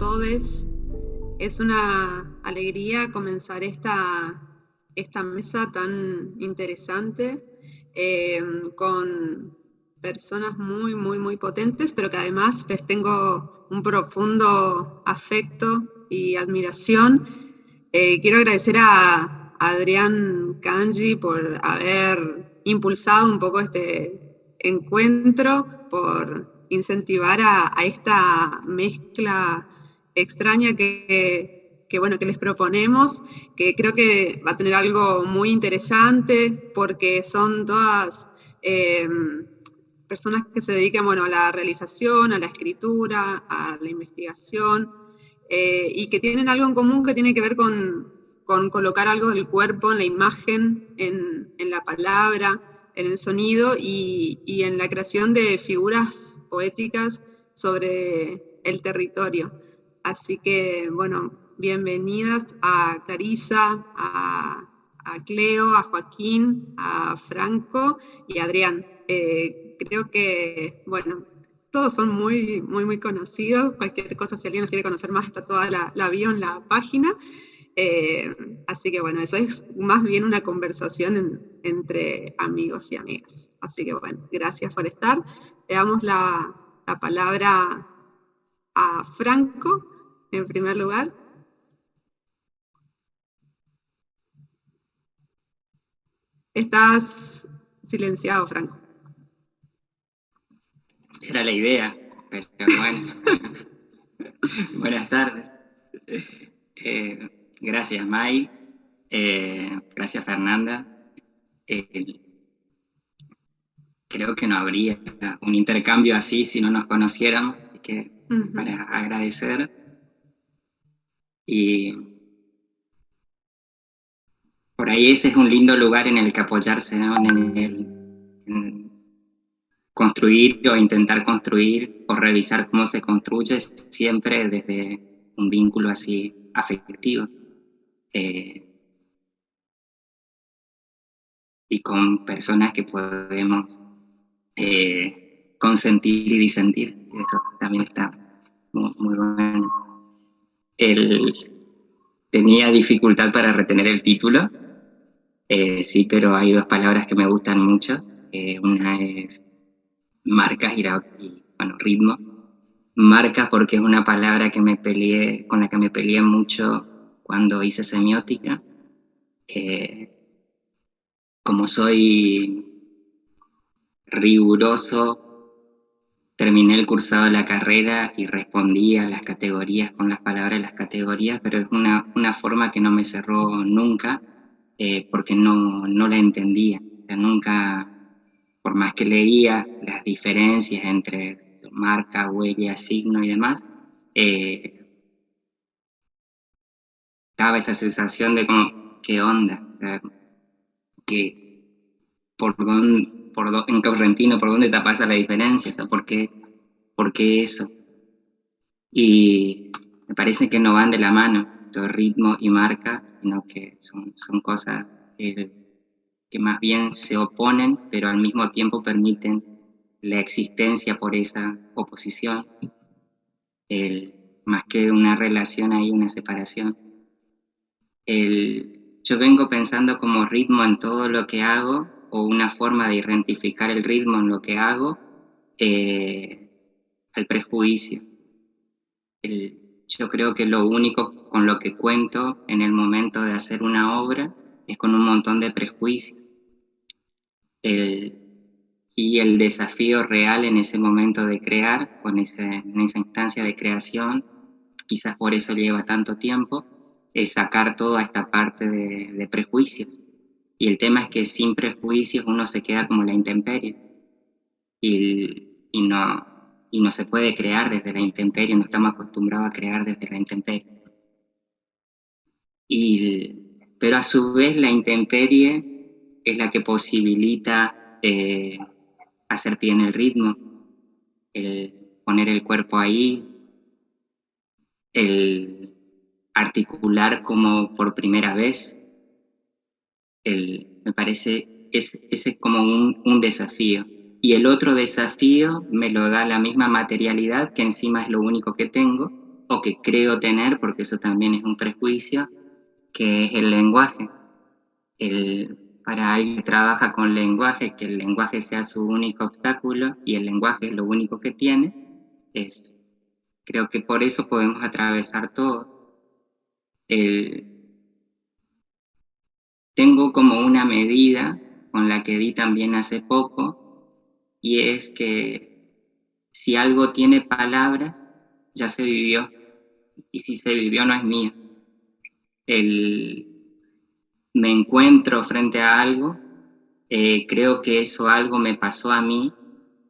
todos. Es una alegría comenzar esta mesa tan interesante con personas muy, muy, muy potentes, pero que además les tengo un profundo afecto y admiración. Quiero agradecer a Adrián Kanji por haber impulsado un poco este encuentro, por incentivar a esta mezcla extraña bueno, que les proponemos, que creo que va a tener algo muy interesante, porque son todas personas que se dedican, bueno, a la realización, a la escritura, a la investigación, y que tienen algo en común que tiene que ver con colocar algo del cuerpo en la imagen, en la palabra, en el sonido y en la creación de figuras poéticas sobre el territorio. Así que, bueno, bienvenidas a Clarisa, a Cleo, a Joaquín, a Franco y a Adrián. Creo que, bueno, todos son muy, muy, muy conocidos. Cualquier cosa, si alguien los quiere conocer más, está toda la bio en la página. Así que bueno, eso es más bien una conversación entre amigos y amigas. Así que bueno, gracias por estar. Le damos la palabra a Franco, en primer lugar. Estás silenciado, Franco. Era la idea, pero bueno. Buenas tardes. Gracias, Mai. Gracias, Fernanda. Creo que no habría un intercambio así si no nos conociéramos, así que para agradecer. Y por ahí ese es un lindo lugar en el que apoyarse, ¿no? En construir o intentar construir o revisar cómo se construye siempre desde un vínculo así afectivo. Y con personas que podemos consentir y disentir. Eso también está muy, muy bueno. Él tenía dificultad para retener el título, sí, pero hay dos palabras que me gustan mucho. Una es marcas y bueno, ritmo. Marcas porque es una palabra con la que me peleé mucho cuando hice semiótica. Como soy riguroso, terminé el cursado de la carrera y respondí a las categorías con las palabras de las categorías, pero es una forma que no me cerró nunca, porque no la entendía. O sea, nunca, por más que leía las diferencias entre marca, huella, signo y demás, daba esa sensación de como, ¿qué onda? O sea, en correntino, ¿por dónde te pasa la diferencia? O sea, ¿por qué eso? Y me parece que no van de la mano, todo ritmo y marca, sino que son cosas que más bien se oponen, pero al mismo tiempo permiten la existencia por esa oposición, más que una relación hay una separación. Yo vengo pensando como ritmo en todo lo que hago, o una forma de identificar el ritmo en lo que hago, al prejuicio. Yo creo que lo único con lo que cuento en el momento de hacer una obra es con un montón de prejuicios. Y el desafío real en ese momento de crear, en esa instancia de creación, quizás por eso lleva tanto tiempo, es sacar toda esta parte de prejuicios. Y el tema es que sin prejuicios uno se queda como la intemperie. Y no se puede crear desde la intemperie, no estamos acostumbrados a crear desde la intemperie. Pero a su vez la intemperie es la que posibilita hacer pie en el ritmo, el poner el cuerpo ahí, el articular como por primera vez. Me parece ese es como un desafío. Y el otro desafío me lo da la misma materialidad, que encima es lo único que tengo, o que creo tener, porque eso también es un prejuicio, que es el lenguaje. Para alguien que trabaja con lenguaje, que el lenguaje sea su único obstáculo y el lenguaje es lo único que tiene, creo que por eso podemos atravesar todo. Tengo como una medida con la que di también hace poco, y es que si algo tiene palabras, ya se vivió, y si se vivió no es mío. Me encuentro frente a algo, creo que eso algo me pasó a mí,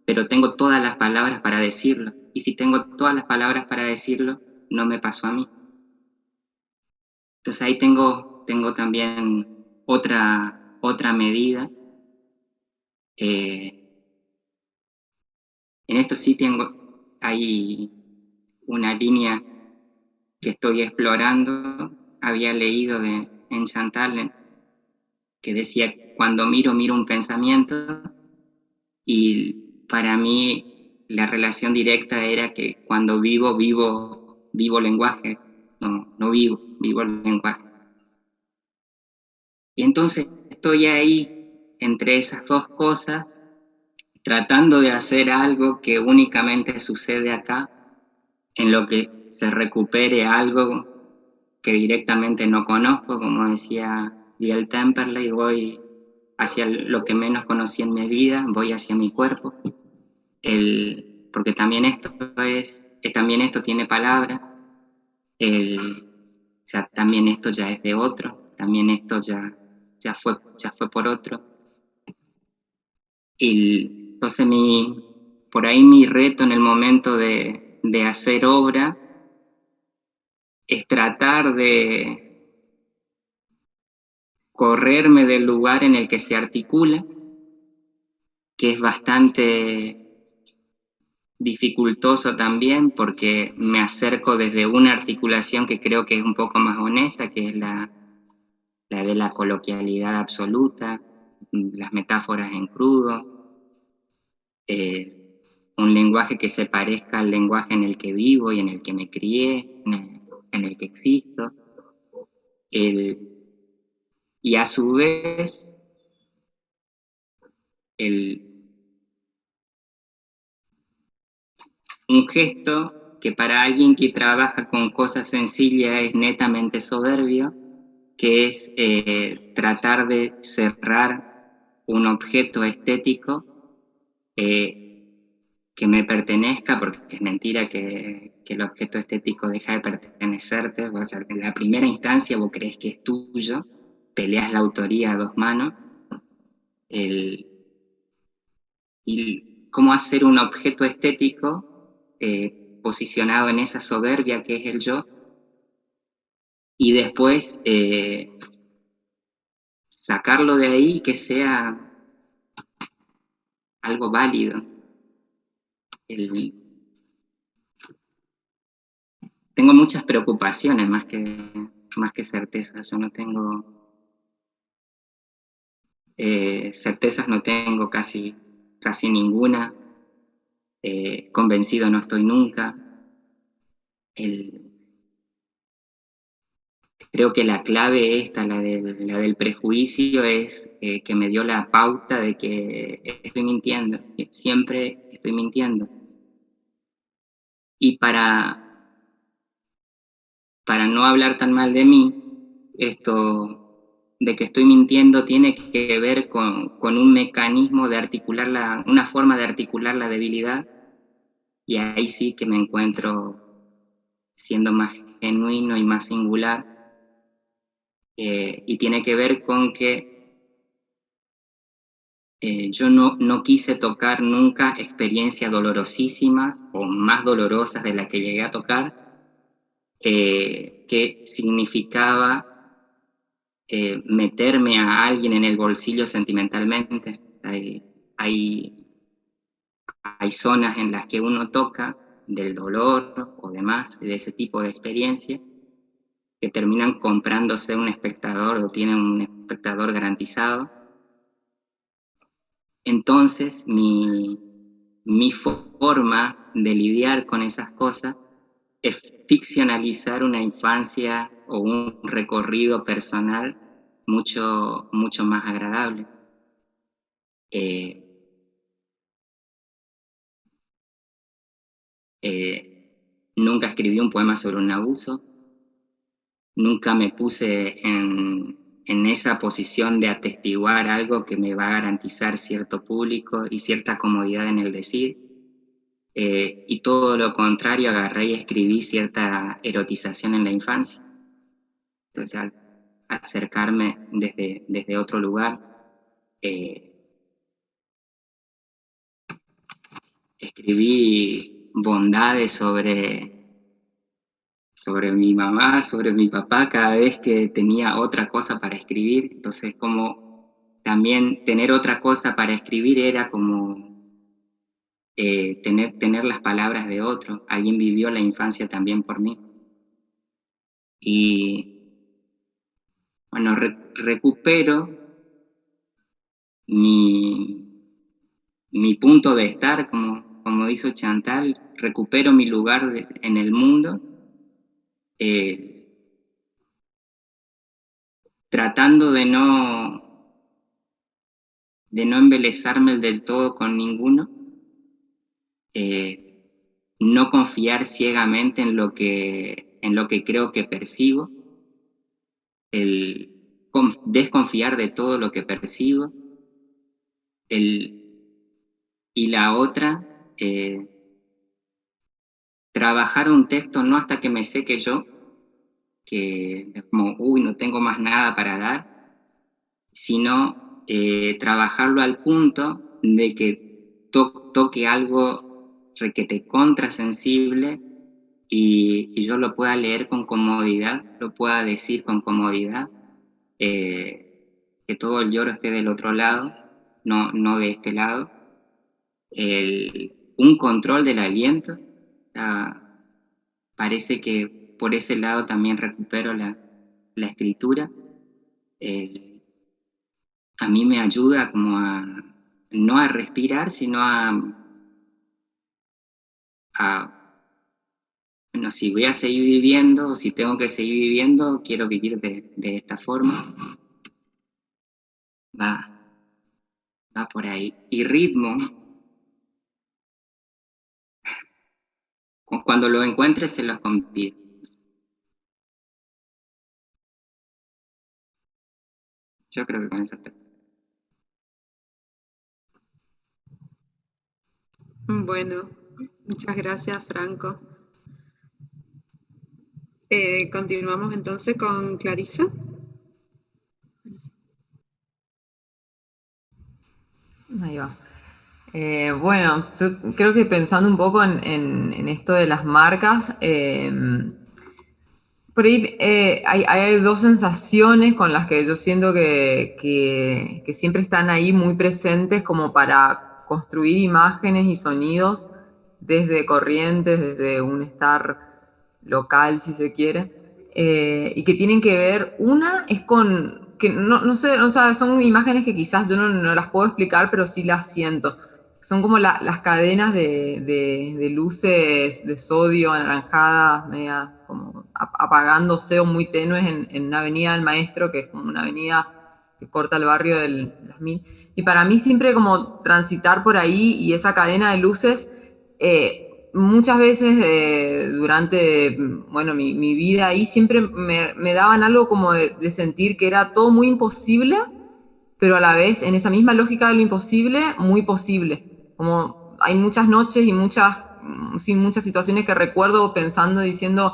pero tengo todas las palabras para decirlo, y si tengo todas las palabras para decirlo, no me pasó a mí. Entonces ahí tengo también otra medida. En esto sí hay una línea que estoy explorando. Había leído en Chantal que decía, cuando miro un pensamiento, y para mí la relación directa era que cuando vivo lenguaje, no vivo el lenguaje. Y entonces estoy ahí entre esas dos cosas, tratando de hacer algo que únicamente sucede acá, en lo que se recupere algo que directamente no conozco, como decía Diel Temperley, voy hacia lo que menos conocí en mi vida, voy hacia mi cuerpo, porque también esto tiene palabras, o sea, también esto ya es de otro, también esto ya fue por otro. Y entonces por ahí mi reto en el momento de hacer obra es tratar de correrme del lugar en el que se articula, que es bastante dificultoso también, porque me acerco desde una articulación que creo que es un poco más honesta, que es la de la coloquialidad absoluta, las metáforas en crudo, un lenguaje que se parezca al lenguaje en el que vivo y en el que me crié, en el que existo, y a su vez un gesto que para alguien que trabaja con cosas sencillas es netamente soberbio, que es tratar de cerrar un objeto estético que me pertenezca, porque es mentira que el objeto estético deja de pertenecerte. O sea, en la primera instancia vos crees que es tuyo, peleas la autoría a dos manos, y cómo hacer un objeto estético posicionado en esa soberbia que es el yo, y después sacarlo de ahí, que sea algo válido. Tengo muchas preocupaciones más que certezas. Yo no tengo certezas, no tengo casi ninguna. Convencido no estoy nunca. Creo que la clave esta, la del prejuicio, es que me dio la pauta de que estoy mintiendo, que siempre estoy mintiendo. Y para no hablar tan mal de mí, esto de que estoy mintiendo tiene que ver con un mecanismo de articular una forma de articular la debilidad, y ahí sí que me encuentro siendo más genuino y más singular, y tiene que ver con que yo no quise tocar nunca experiencias dolorosísimas o más dolorosas de las que llegué a tocar, que significaba meterme a alguien en el bolsillo sentimentalmente. Hay zonas en las que uno toca del dolor o demás, de ese tipo de experiencia, que terminan comprándose un espectador o tienen un espectador garantizado. Entonces mi forma de lidiar con esas cosas es ficcionalizar una infancia o un recorrido personal mucho, mucho más agradable. Nunca escribí un poema sobre un abuso, nunca me puse en esa posición de atestiguar algo que me va a garantizar cierto público y cierta comodidad en el decir, y todo lo contrario, agarré y escribí cierta erotización en la infancia. Entonces, al acercarme desde otro lugar, escribí bondades sobre mi mamá, sobre mi papá, cada vez que tenía otra cosa para escribir. Entonces, como también tener otra cosa para escribir era como tener las palabras de otro. Alguien vivió la infancia también por mí. Y bueno, recupero mi punto de estar, como hizo Chantal, recupero mi lugar en el mundo, tratando de no embelezarme del todo con ninguno, no confiar ciegamente en lo que creo que percibo, el desconfiar de todo lo que percibo, y la otra, trabajar un texto no hasta que me seque yo, que es como, no tengo más nada para dar, sino trabajarlo al punto de que toque algo requete contrasensible y yo lo pueda leer con comodidad, lo pueda decir con comodidad, que todo el lloro esté del otro lado, no de este lado. Un control del aliento, parece que por ese lado también recupero la escritura. A mí me ayuda como no a respirar, sino bueno, si voy a seguir viviendo, o si tengo que seguir viviendo, quiero vivir de esta forma. Va por ahí. Y ritmo, cuando lo encuentre se los convido. Yo creo que con eso está. Bueno, muchas gracias, Franco. Continuamos entonces con Clarisa. Ahí va. Bueno, yo creo que pensando un poco en esto de las marcas, por ahí hay dos sensaciones con las que yo siento que siempre están ahí muy presentes como para construir imágenes y sonidos desde Corrientes, desde un estar local, si se quiere, y que tienen que ver, una es con, que no sé, o sea, son imágenes que quizás yo no las puedo explicar, pero sí las siento. Son como las cadenas de luces de sodio anaranjadas, media como apagándose o muy tenues en una avenida del Maestro, que es como una avenida que corta el barrio de Las Mil. Y para mí siempre como transitar por ahí y esa cadena de luces, muchas veces durante bueno, mi vida ahí siempre me daban algo como de sentir que era todo muy imposible, pero a la vez en esa misma lógica de lo imposible, muy posible. Como hay muchas noches y muchas situaciones que recuerdo pensando, diciendo,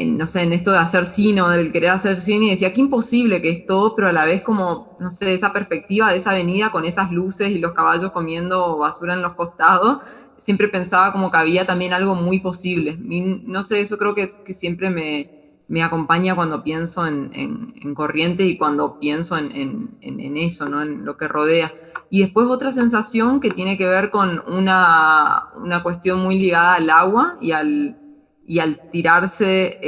no sé, en esto de hacer cine o del querer hacer cine, y decía, qué imposible que es todo, pero a la vez como, no sé, esa perspectiva de esa avenida con esas luces y los caballos comiendo basura en los costados, siempre pensaba como que había también algo muy posible. No sé, eso creo que siempre me acompaña cuando pienso en Corrientes y cuando pienso en eso, ¿no? En lo que rodea. Y después otra sensación que tiene que ver con una cuestión muy ligada al agua y al tirarse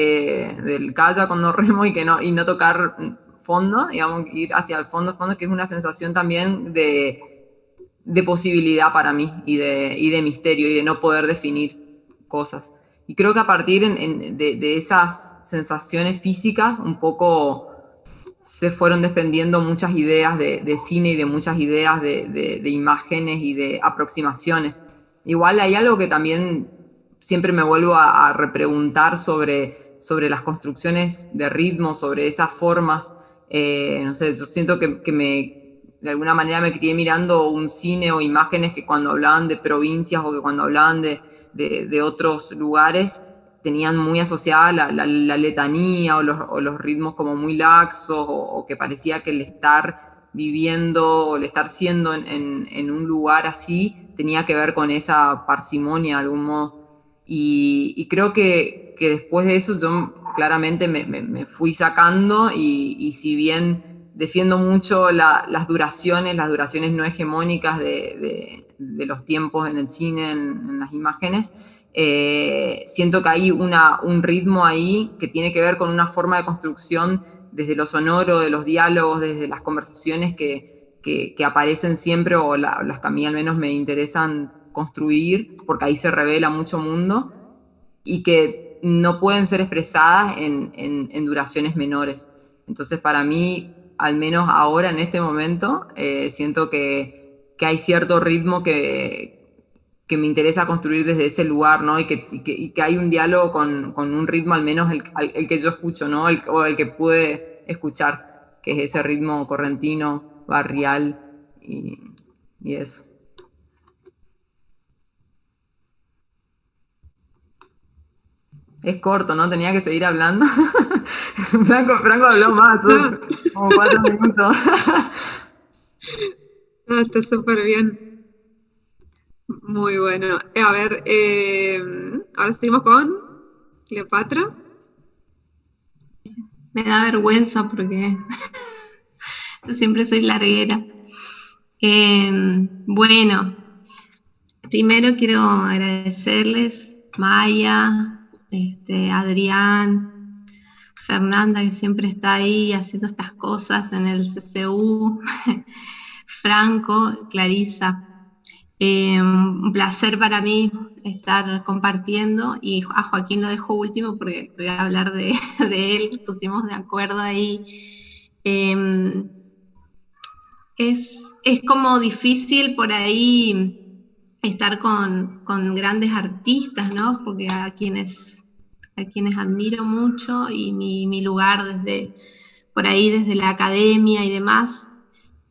del kayak cuando remo y no tocar fondo, digamos, ir hacia el fondo, que es una sensación también de posibilidad para mí y de misterio y de no poder definir cosas. creo que a partir de esas sensaciones físicas un poco se fueron desprendiendo muchas ideas de cine y de muchas ideas de imágenes y de aproximaciones. Igual hay algo que también siempre me vuelvo a repreguntar sobre las construcciones de ritmo, sobre esas formas. No sé, yo siento que de alguna manera me crié mirando un cine o imágenes que cuando hablaban de provincias o que cuando hablaban de otros lugares tenían muy asociada la letanía o los ritmos como muy laxos, o que parecía que el estar viviendo o el estar siendo en un lugar así tenía que ver con esa parsimonia de algún modo. Y creo que después de eso yo claramente me fui sacando, y si bien defiendo mucho las duraciones no hegemónicas de los tiempos en el cine, en las imágenes, siento que hay un ritmo ahí que tiene que ver con una forma de construcción desde lo sonoro, de los diálogos, desde las conversaciones que aparecen siempre, o las que a mí al menos me interesan construir, porque ahí se revela mucho mundo, y que no pueden ser expresadas en duraciones menores. Entonces, para mí, al menos ahora, en este momento, siento que hay cierto ritmo que me interesa construir desde ese lugar, ¿no? Y que hay un diálogo con un ritmo, al menos el que yo escucho, ¿no? O el que pude escuchar, que es ese ritmo correntino, barrial, y eso. Es corto, ¿no? Tenía que seguir hablando. Franco habló más, como 4 minutos. Está súper bien. Muy bueno. A ver, ahora seguimos con Cleopatra. Me da vergüenza porque yo siempre soy larguera. Bueno, primero quiero agradecerles, Maya, Adrián, Fernanda, que siempre está ahí haciendo estas cosas en el CCU, Franco, Clarisa. Un placer para mí estar compartiendo, y a Joaquín lo dejo último porque voy a hablar de él, pusimos de acuerdo ahí. Es como difícil por ahí estar con grandes artistas, ¿no? Porque a quienes admiro mucho, y mi lugar por ahí desde la academia y demás.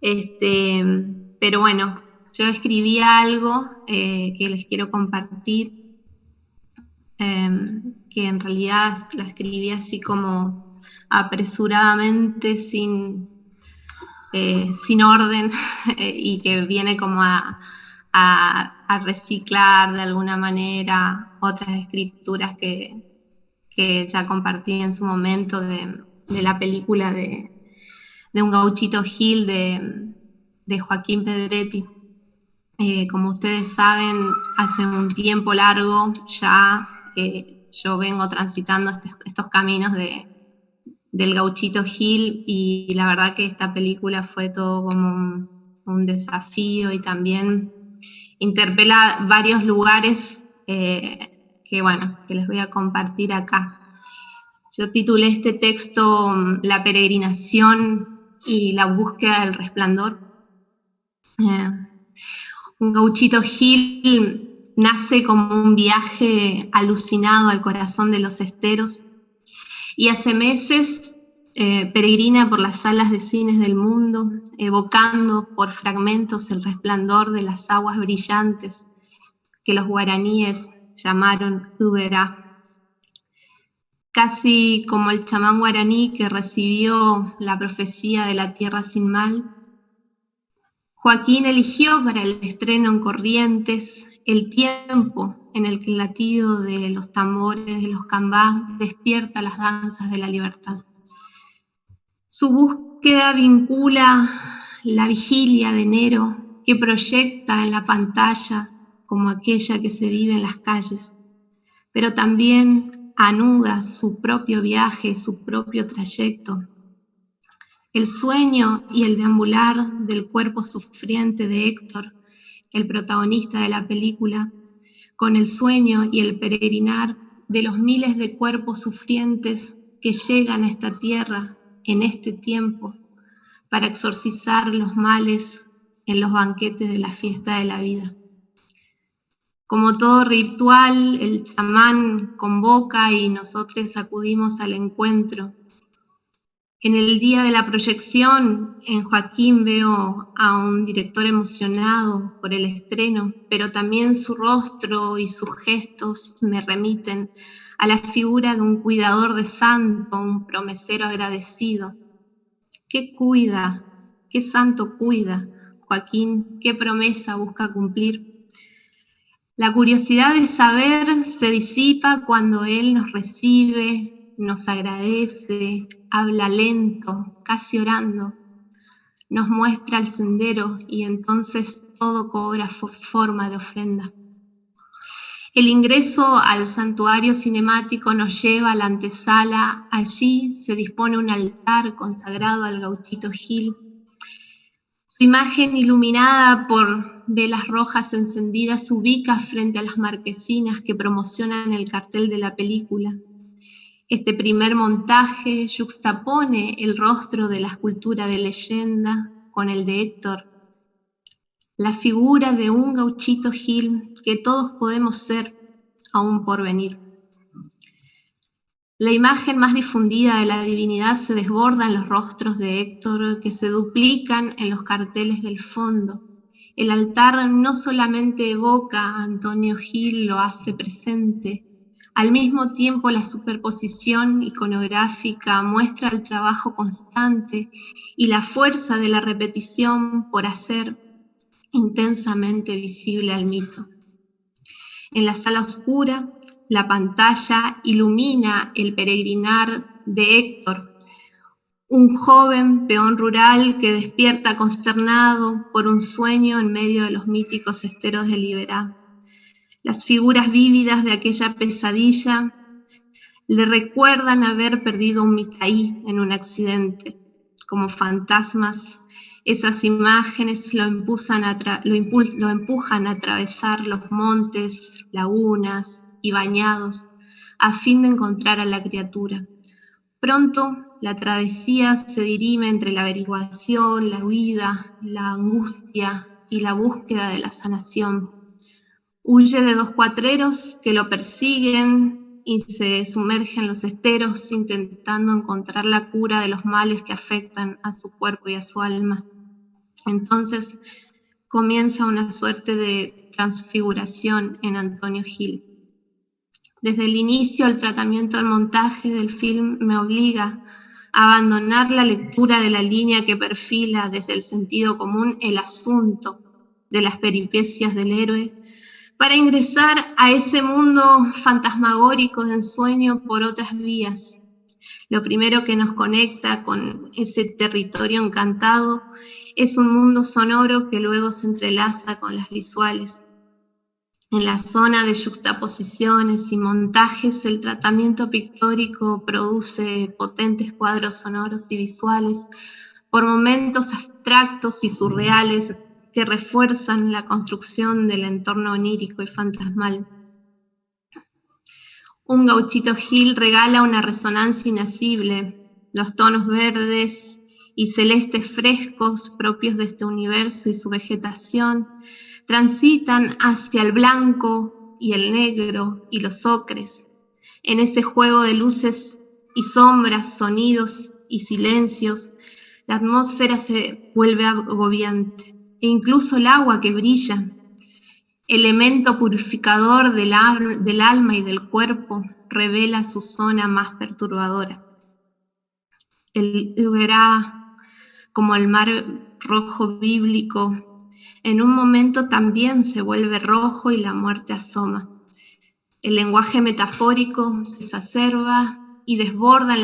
Pero bueno, yo escribí algo que les quiero compartir, que en realidad la escribí así como apresuradamente, sin orden, y que viene como a reciclar de alguna manera otras escrituras que ya compartí en su momento de la película de Un Gauchito Gil de Joaquín Pedretti. Como ustedes saben, hace un tiempo largo ya yo vengo transitando estos caminos del Gauchito Gil, y la verdad que esta película fue todo como un desafío, y también interpela varios lugares que les voy a compartir acá. Yo titulé este texto La peregrinación y la búsqueda del resplandor. Un Gauchito Gil nace como un viaje alucinado al corazón de los esteros, y hace meses peregrina por las salas de cines del mundo, evocando por fragmentos el resplandor de las aguas brillantes que los guaraníes llamaron Uberá. Casi como el chamán guaraní que recibió la profecía de la tierra sin mal, Joaquín eligió para el estreno en Corrientes el tiempo en el que el latido de los tambores de los cambás despierta las danzas de la libertad. Su búsqueda vincula la vigilia de enero que proyecta en la pantalla como aquella que se vive en las calles, pero también anuda su propio viaje, su propio trayecto. El sueño y el deambular del cuerpo sufriente de Héctor, el protagonista de la película, con el sueño y el peregrinar de los miles de cuerpos sufrientes que llegan a esta tierra en este tiempo para exorcizar los males en los banquetes de la fiesta de la vida. Como todo ritual, el chamán convoca y nosotros acudimos al encuentro. En el día de la proyección, en Joaquín veo a un director emocionado por el estreno, pero también su rostro y sus gestos me remiten a la figura de un cuidador de santo, un promesero agradecido. ¿Qué cuida? ¿Qué santo cuida? Joaquín, ¿qué promesa busca cumplir? La curiosidad de saber se disipa cuando él nos recibe, nos agradece, habla lento, casi orando, nos muestra el sendero y entonces todo cobra forma de ofrenda. El ingreso al santuario cinemático nos lleva a la antesala. Allí se dispone un altar consagrado al Gauchito Gil. Su imagen, iluminada por velas rojas encendidas, se ubica frente a las marquesinas que promocionan el cartel de la película. Este primer montaje yuxtapone el rostro de la escultura de leyenda con el de Héctor, la figura de un Gauchito Gil que todos podemos ser aún por venir. La imagen más difundida de la divinidad se desborda en los rostros de Héctor, que se duplican en los carteles del fondo. El altar no solamente evoca a Antonio Gil, lo hace presente. Al mismo tiempo, la superposición iconográfica muestra el trabajo constante y la fuerza de la repetición por hacer intensamente visible al mito. En la sala oscura, la pantalla ilumina el peregrinar de Héctor, un joven peón rural que despierta consternado por un sueño en medio de los míticos esteros de Liberá. Las figuras vívidas de aquella pesadilla le recuerdan haber perdido un Micaí en un accidente. Como fantasmas, esas imágenes lo empujan a atravesar los montes, lagunas y bañados a fin de encontrar a la criatura. Pronto la travesía se dirime entre la averiguación, la huida, la angustia y la búsqueda de la sanación. Huye de dos cuatreros que lo persiguen y se sumerge en los esteros intentando encontrar la cura de los males que afectan a su cuerpo y a su alma. Entonces comienza una suerte de transfiguración en Antonio Gil. Desde el inicio, el tratamiento del montaje del film me obliga a abandonar la lectura de la línea que perfila desde el sentido común el asunto de las peripecias del héroe, para ingresar a ese mundo fantasmagórico de ensueño por otras vías. Lo primero que nos conecta con ese territorio encantado es un mundo sonoro que luego se entrelaza con las visuales. En la zona de yuxtaposiciones y montajes, el tratamiento pictórico produce potentes cuadros sonoros y visuales, por momentos abstractos y surreales que refuerzan la construcción del entorno onírico y fantasmal. Un Gauchito Gil regala una resonancia inasible. Los tonos verdes y celestes frescos propios de este universo y su vegetación transitan hacia el blanco y el negro y los ocres. En ese juego de luces y sombras, sonidos y silencios, la atmósfera se vuelve agobiante. E incluso el agua que brilla, elemento purificador del alma y del cuerpo, revela su zona más perturbadora. El Uberá, como el mar rojo bíblico, en un momento también se vuelve rojo y la muerte asoma. El lenguaje metafórico se exacerba y desborda en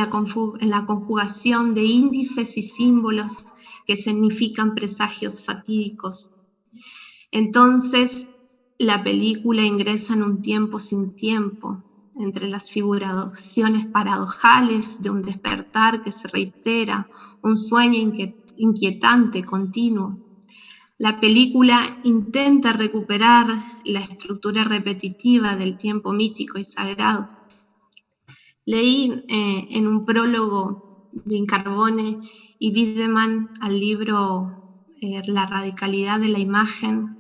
la conjugación de índices y símbolos que significan presagios fatídicos. Entonces, la película ingresa en un tiempo sin tiempo, entre las figuraciones paradojales de un despertar que se reitera, un sueño inquietante, continuo. La película intenta recuperar la estructura repetitiva del tiempo mítico y sagrado. Leí en un prólogo de Incarbone y Wiedemann al libro La radicalidad de la imagen,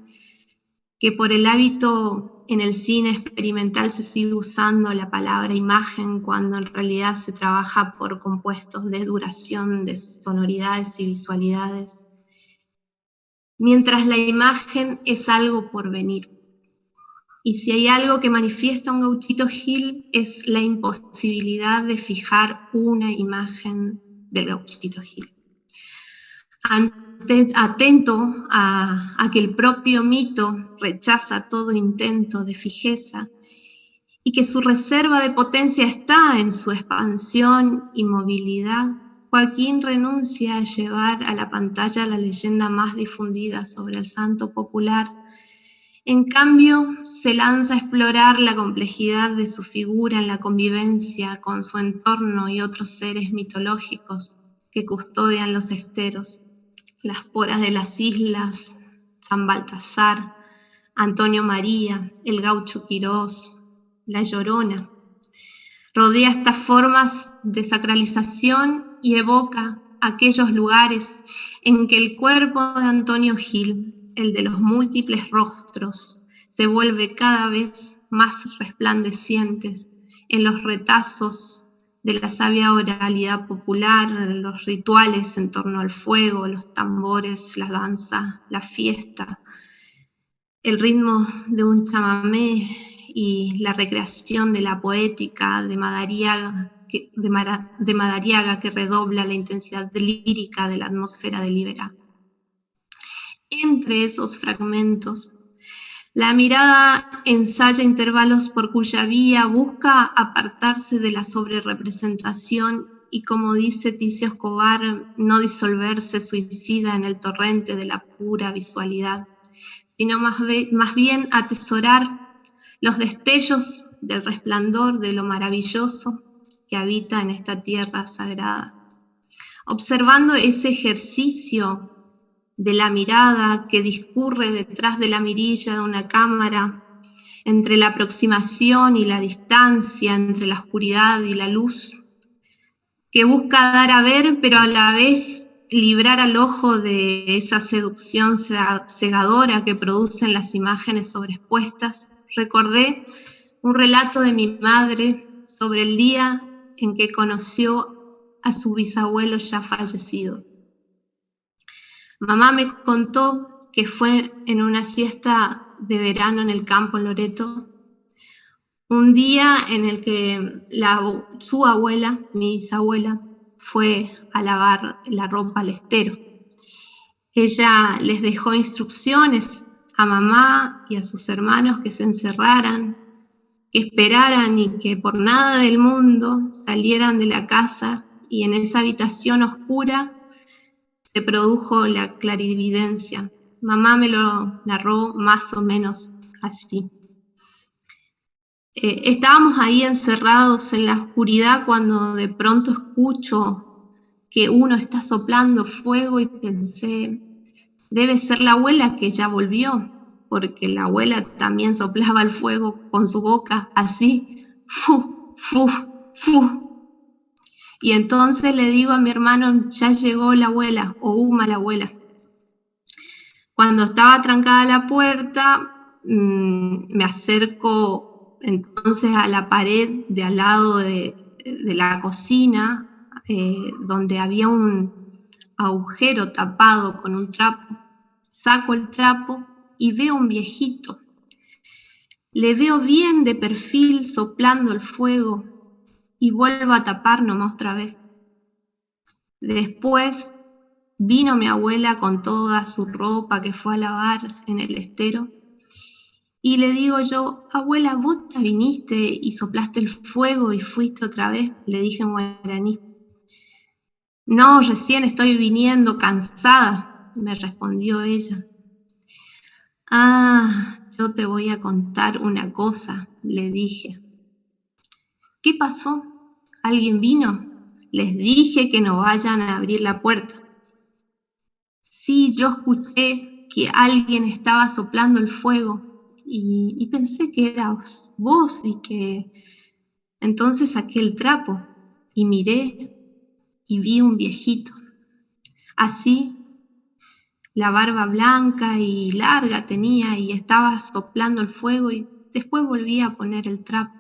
que por el hábito en el cine experimental se sigue usando la palabra imagen cuando en realidad se trabaja por compuestos de duración, de sonoridades y visualidades, mientras la imagen es algo por venir. Y si hay algo que manifiesta un Gauchito Gil es la imposibilidad de fijar una imagen del Gauchito Gil. Atento a que el propio mito rechaza todo intento de fijeza y que su reserva de potencia está en su expansión y movilidad, Joaquín renuncia a llevar a la pantalla la leyenda más difundida sobre el santo popular. En cambio, se lanza a explorar la complejidad de su figura en la convivencia con su entorno y otros seres mitológicos que custodian los esteros, las poras de las islas, San Baltasar, Antonio María, el gaucho Quirós, la Llorona. Rodea estas formas de sacralización y evoca aquellos lugares en que el cuerpo de Antonio Gil, el de los múltiples rostros, se vuelve cada vez más resplandecientes en los retazos de la sabia oralidad popular, los rituales en torno al fuego, los tambores, la danza, la fiesta, el ritmo de un chamamé y la recreación de la poética de Madariaga que redobla la intensidad lírica de la atmósfera deliberada. Entre esos fragmentos, la mirada ensaya intervalos por cuya vía busca apartarse de la sobrerepresentación y, como dice Ticio Escobar, no disolverse suicida en el torrente de la pura visualidad, sino más bien atesorar los destellos del resplandor de lo maravilloso que habita en esta tierra sagrada. Observando ese ejercicio de la mirada que discurre detrás de la mirilla de una cámara, entre la aproximación y la distancia, entre la oscuridad y la luz, que busca dar a ver, pero a la vez librar al ojo de esa seducción cegadora que producen las imágenes sobreexpuestas, recordé un relato de mi madre sobre el día en que conoció a su bisabuelo ya fallecido. Mamá me contó que fue en una siesta de verano en el campo en Loreto, un día en el que su abuela, mi bisabuela, fue a lavar la ropa al estero. Ella les dejó instrucciones a mamá y a sus hermanos que se encerraran, que esperaran y que por nada del mundo salieran de la casa, y en esa habitación oscura se produjo la clarividencia. Mamá me lo narró más o menos así. Estábamos ahí encerrados en la oscuridad cuando de pronto escucho que uno está soplando fuego y pensé, debe ser la abuela que ya volvió, porque la abuela también soplaba el fuego con su boca así, fu, fu, fu. Y entonces le digo a mi hermano, ya llegó la abuela, o Uma la abuela. Cuando estaba trancada la puerta, me acerco entonces a la pared de al lado de la cocina, donde había un agujero tapado con un trapo. Saco el trapo y veo un viejito. Le veo bien de perfil soplando el fuego y vuelvo a tapar nomás otra vez. Después vino mi abuela con toda su ropa que fue a lavar en el estero y le digo yo, abuela, ¿vos te viniste y soplaste el fuego y fuiste otra vez? Le dije en guaraní. No, recién estoy viniendo cansada, me respondió ella. Ah, yo te voy a contar una cosa, le dije. ¿Qué pasó? ¿Alguien vino? Les dije que no vayan a abrir la puerta. Sí, yo escuché que alguien estaba soplando el fuego y pensé que eras vos y que Entonces saqué el trapo y miré y vi un viejito. Así, la barba blanca y larga tenía y estaba soplando el fuego y después volví a poner el trapo.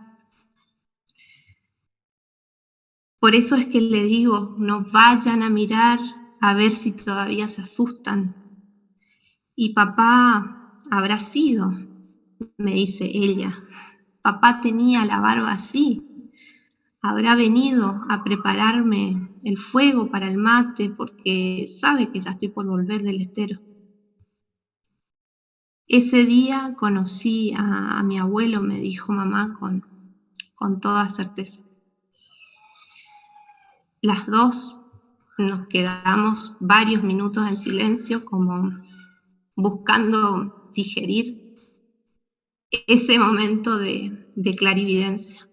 Por eso es que le digo, no vayan a mirar a ver si todavía se asustan. Y papá habrá sido, me dice ella. Papá tenía la barba así. Habrá venido a prepararme el fuego para el mate porque sabe que ya estoy por volver del estero. Ese día conocí a mi abuelo, me dijo mamá con toda certeza. Las dos nos quedamos varios minutos en silencio, como buscando digerir ese momento de clarividencia.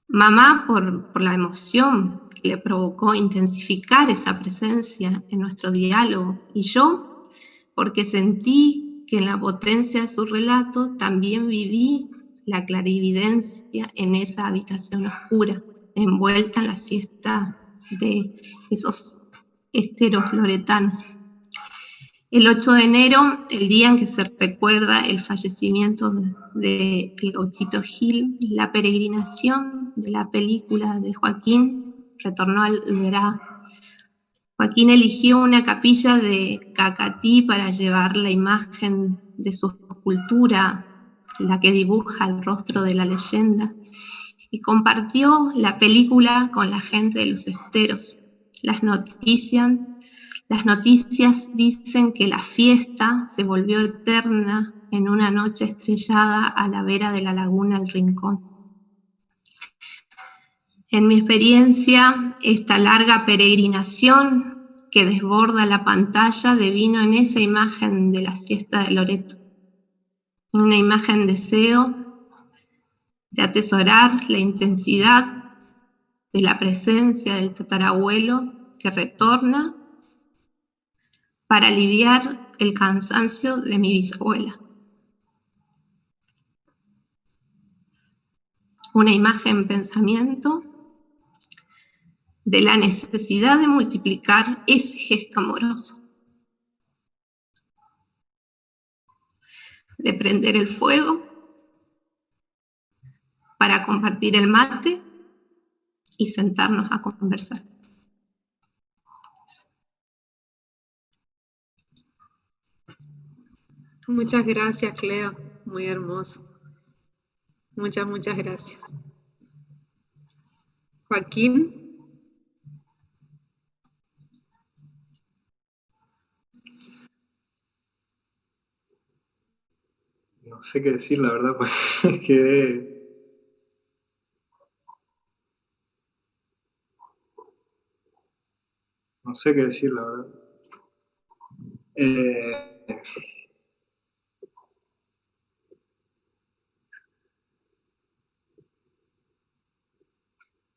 Mamá, por la emoción que le provocó intensificar esa presencia en nuestro diálogo, y yo, porque sentí que en la potencia de su relato también viví la clarividencia en esa habitación oscura, envuelta en la siesta de esos esteros loretanos. El 8 de enero, el día en que se recuerda el fallecimiento de Gauchito Gil, la peregrinación de la película de Joaquín retornó al Uberá. Joaquín eligió una capilla de Cacatí para llevar la imagen de su escultura, la que dibuja el rostro de la leyenda, y compartió la película con la gente de los esteros. Las noticias dicen que la fiesta se volvió eterna en una noche estrellada a la vera de la laguna El Rincón. En mi experiencia, esta larga peregrinación que desborda la pantalla devino en esa imagen de la siesta de Loreto. Una imagen deseo de atesorar la intensidad de la presencia del tatarabuelo que retorna para aliviar el cansancio de mi bisabuela. Una imagen pensamiento de la necesidad de multiplicar ese gesto amoroso, de prender el fuego para compartir el mate y sentarnos a conversar. Muchas gracias, Cleo. Muy hermoso. Muchas gracias. Joaquín. No sé qué decir, la verdad, pues quedé... No sé qué decir, la verdad.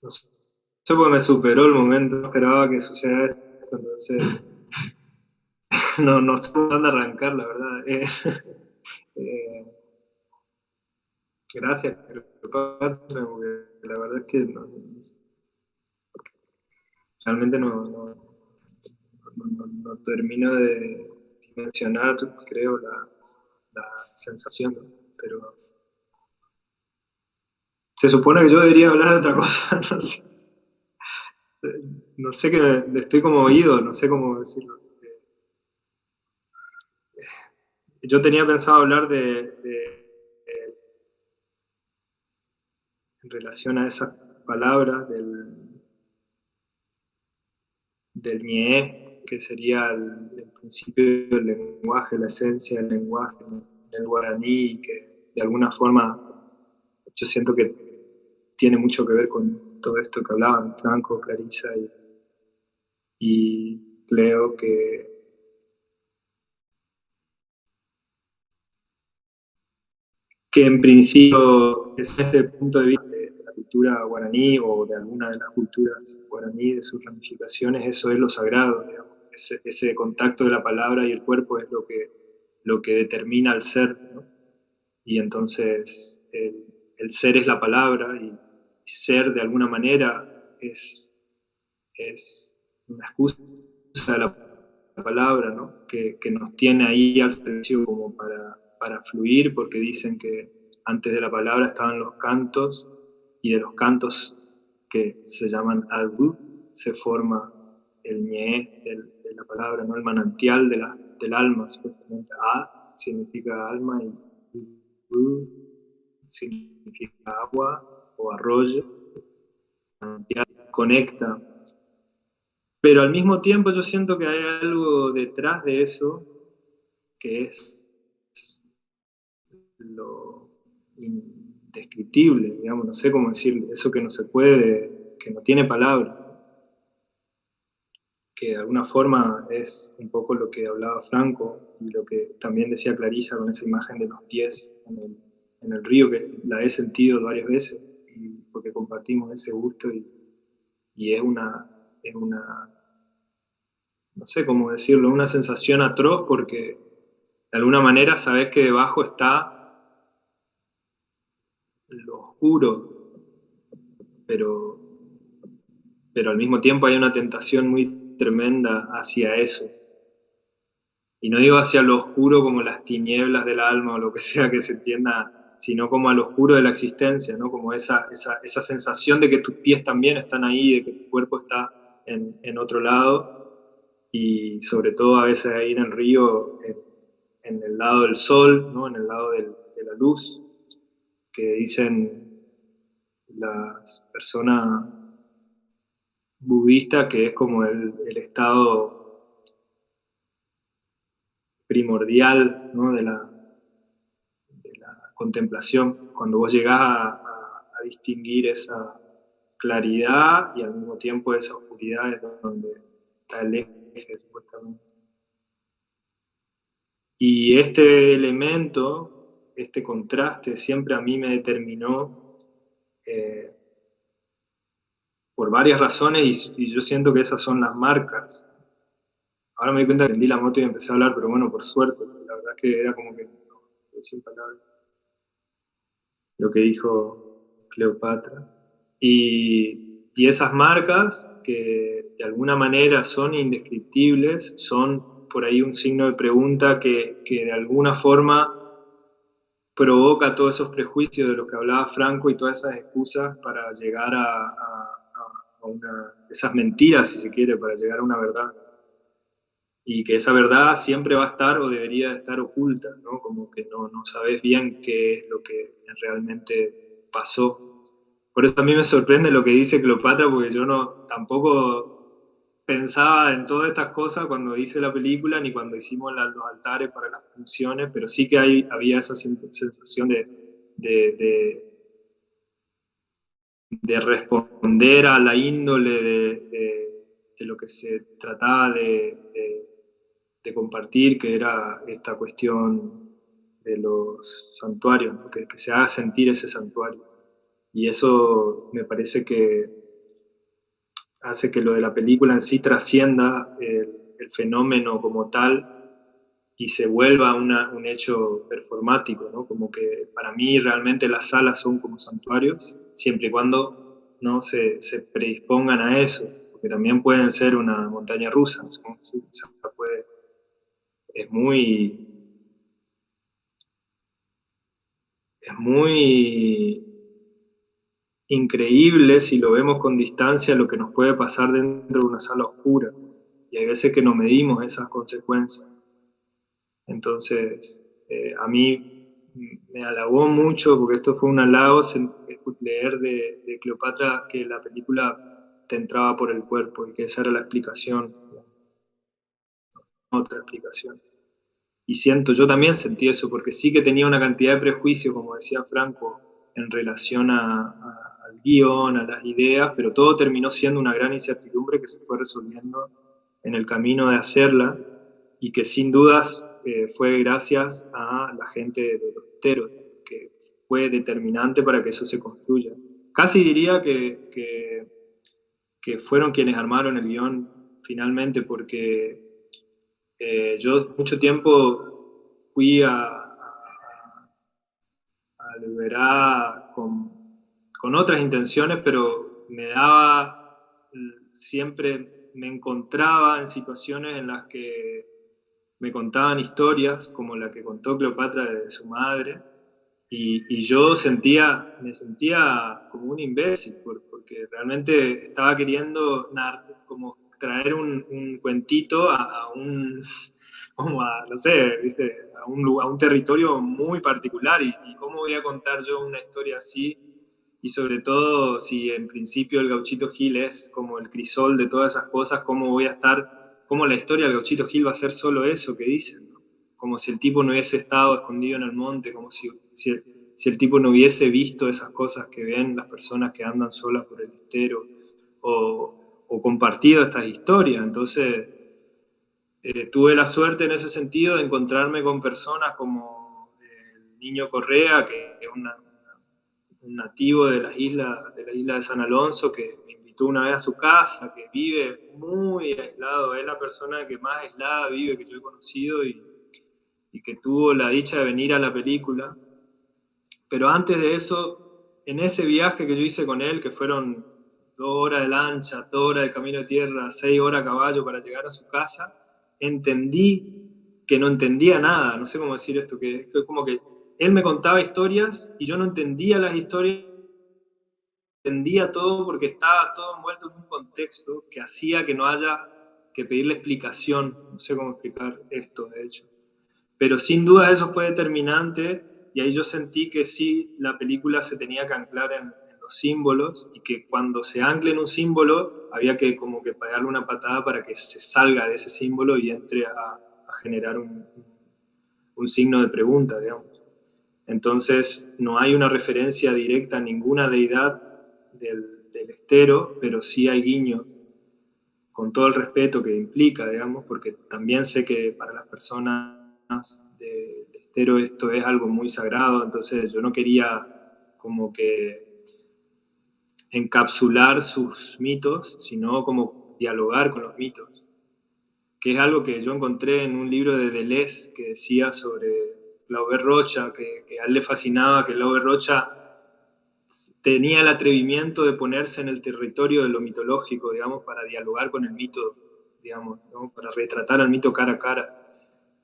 No sé, porque me superó el momento, no esperaba que sucediera esto, entonces no sé por dónde arrancar, la verdad. Gracias, Cleopatra, porque la verdad es que realmente no termino de dimensionar, creo, la sensación, pero se supone que yo debería hablar de otra cosa, no sé que estoy como oído, no sé cómo decirlo. Yo tenía pensado hablar en relación a esas palabras del ñe, que sería el principio del lenguaje, la esencia del lenguaje en el guaraní, y que de alguna forma yo siento que tiene mucho que ver con todo esto que hablaban Franco, Clarisa y Cleo, que en principio desde ese punto de vista de la cultura guaraní o de alguna de las culturas guaraní, de sus ramificaciones, eso es lo sagrado, digamos. Ese contacto de la palabra y el cuerpo es lo que determina al ser, ¿no? y entonces el ser es la palabra, y ser de alguna manera es una excusa de la palabra, ¿no? que nos tiene ahí al servicio como para fluir, porque dicen que antes de la palabra estaban los cantos, y de los cantos que se llaman albu se forma el ñe de la palabra, ¿no? El manantial del alma, supuestamente. A significa alma y u significa agua o arroyo, manantial, conecta. Pero al mismo tiempo yo siento que hay algo detrás de eso que es lo indescriptible, digamos, no sé cómo decirlo, eso que no se puede, que no tiene palabra, que de alguna forma es un poco lo que hablaba Franco y lo que también decía Clarisa con esa imagen de los pies en el río, que la he sentido varias veces, porque compartimos ese gusto y es una, no sé cómo decirlo, una sensación atroz, porque de alguna manera sabes que debajo está lo oscuro, pero al mismo tiempo hay una tentación muy tremenda hacia eso. Y no digo hacia lo oscuro como las tinieblas del alma o lo que sea que se entienda, sino como a lo oscuro de la existencia, ¿no? Como esa sensación de que tus pies también están ahí, de que tu cuerpo está en otro lado, y sobre todo a veces ahí en el río, en el lado del sol, ¿no? En el lado de la luz, que dicen las personas budistas que es como el estado primordial, ¿no? de la contemplación, cuando vos llegás a distinguir esa claridad y al mismo tiempo esa oscuridad es donde está el eje, supuestamente. Y este elemento, este contraste, siempre a mí me determinó por varias razones, y yo siento que esas son las marcas. Ahora me di cuenta que vendí la moto y empecé a hablar, pero bueno, por suerte, la verdad es que era como que sin palabras lo que dijo Cleopatra. Y esas marcas, que de alguna manera son indescriptibles, son por ahí un signo de pregunta que de alguna forma provoca todos esos prejuicios de los que hablaba Franco y todas esas excusas para llegar a esas mentiras, si se quiere, para llegar a una verdad. Y que esa verdad siempre va a estar o debería estar oculta, ¿no? Como que no sabes bien qué es lo que realmente pasó. Por eso a mí me sorprende lo que dice Cleopatra, porque yo tampoco pensaba en todas estas cosas cuando hice la película, ni cuando hicimos los altares para las funciones, pero sí que había esa sensación de responder a la índole de lo que se trataba de compartir, que era esta cuestión de los santuarios, ¿no? que se haga sentir ese santuario. Y eso me parece que hace que lo de la película en sí trascienda el fenómeno como tal y se vuelva un hecho performático, ¿no? Como que para mí realmente las salas son como santuarios, siempre y cuando no se predispongan a eso, porque también pueden ser una montaña rusa, ¿no? Es muy increíble si lo vemos con distancia lo que nos puede pasar dentro de una sala oscura, y hay veces que no medimos esas consecuencias. Entonces, a mí me halagó mucho, porque esto fue un halago, leer de Cleopatra que la película te entraba por el cuerpo y que esa era la explicación, otra explicación. Y yo también sentí eso, porque sí que tenía una cantidad de prejuicios, como decía Franco, en relación al guión, a las ideas, pero todo terminó siendo una gran incertidumbre que se fue resolviendo en el camino de hacerla, y que sin dudas fue gracias a la gente de los teros, que fue determinante para que eso se construya. Casi diría que fueron quienes armaron el guión finalmente, porque yo mucho tiempo fui Albuera con otras intenciones, pero siempre me encontraba en situaciones en las que me contaban historias, como la que contó Cleopatra de su madre, y yo me sentía como un imbécil, porque realmente estaba queriendo como traer un cuentito no sé, ¿viste? A un territorio muy particular, y cómo voy a contar yo una historia así, y sobre todo si en principio el Gauchito Gil es como el crisol de todas esas cosas, cómo la historia del Gauchito Gil va a ser solo eso que dicen, ¿no? Como si el tipo no hubiese estado escondido en el monte, como si el tipo no hubiese visto esas cosas que ven las personas que andan solas por el estero, o compartido estas historias. Entonces, tuve la suerte en ese sentido de encontrarme con personas como el Niño Correa, que es un nativo de la isla de San Alonso, que me invitó una vez a su casa, que vive muy aislado, es la persona que más aislada vive que yo he conocido, y que tuvo la dicha de venir a la película. Pero antes de eso, en ese viaje que yo hice con él, que fueron 2 horas de lancha, 2 horas de camino de tierra, 6 horas a caballo para llegar a su casa, entendí que no entendía nada. No sé cómo decir esto, que como que él me contaba historias y yo no entendía las historias, entendía todo porque estaba todo envuelto en un contexto que hacía que no haya que pedirle explicación. No sé cómo explicar esto, de hecho. Pero sin duda eso fue determinante, y ahí yo sentí que sí, la película se tenía que anclar en los símbolos, y que cuando se ancle en un símbolo había que como que pegarle una patada para que se salga de ese símbolo y entre a generar un signo de pregunta, digamos. Entonces no hay una referencia directa a ninguna deidad del estero, pero sí hay guiños, con todo el respeto que implica, digamos, porque también sé que para las personas del estero esto es algo muy sagrado. Entonces yo no quería como que encapsular sus mitos, sino como dialogar con los mitos, que es algo que yo encontré en un libro de Deleuze que decía sobre Glauber Rocha, que a él le fascinaba que Glauber Rocha tenía el atrevimiento de ponerse en el territorio de lo mitológico, digamos, para dialogar con el mito, digamos, ¿no? Para retratar al mito cara a cara.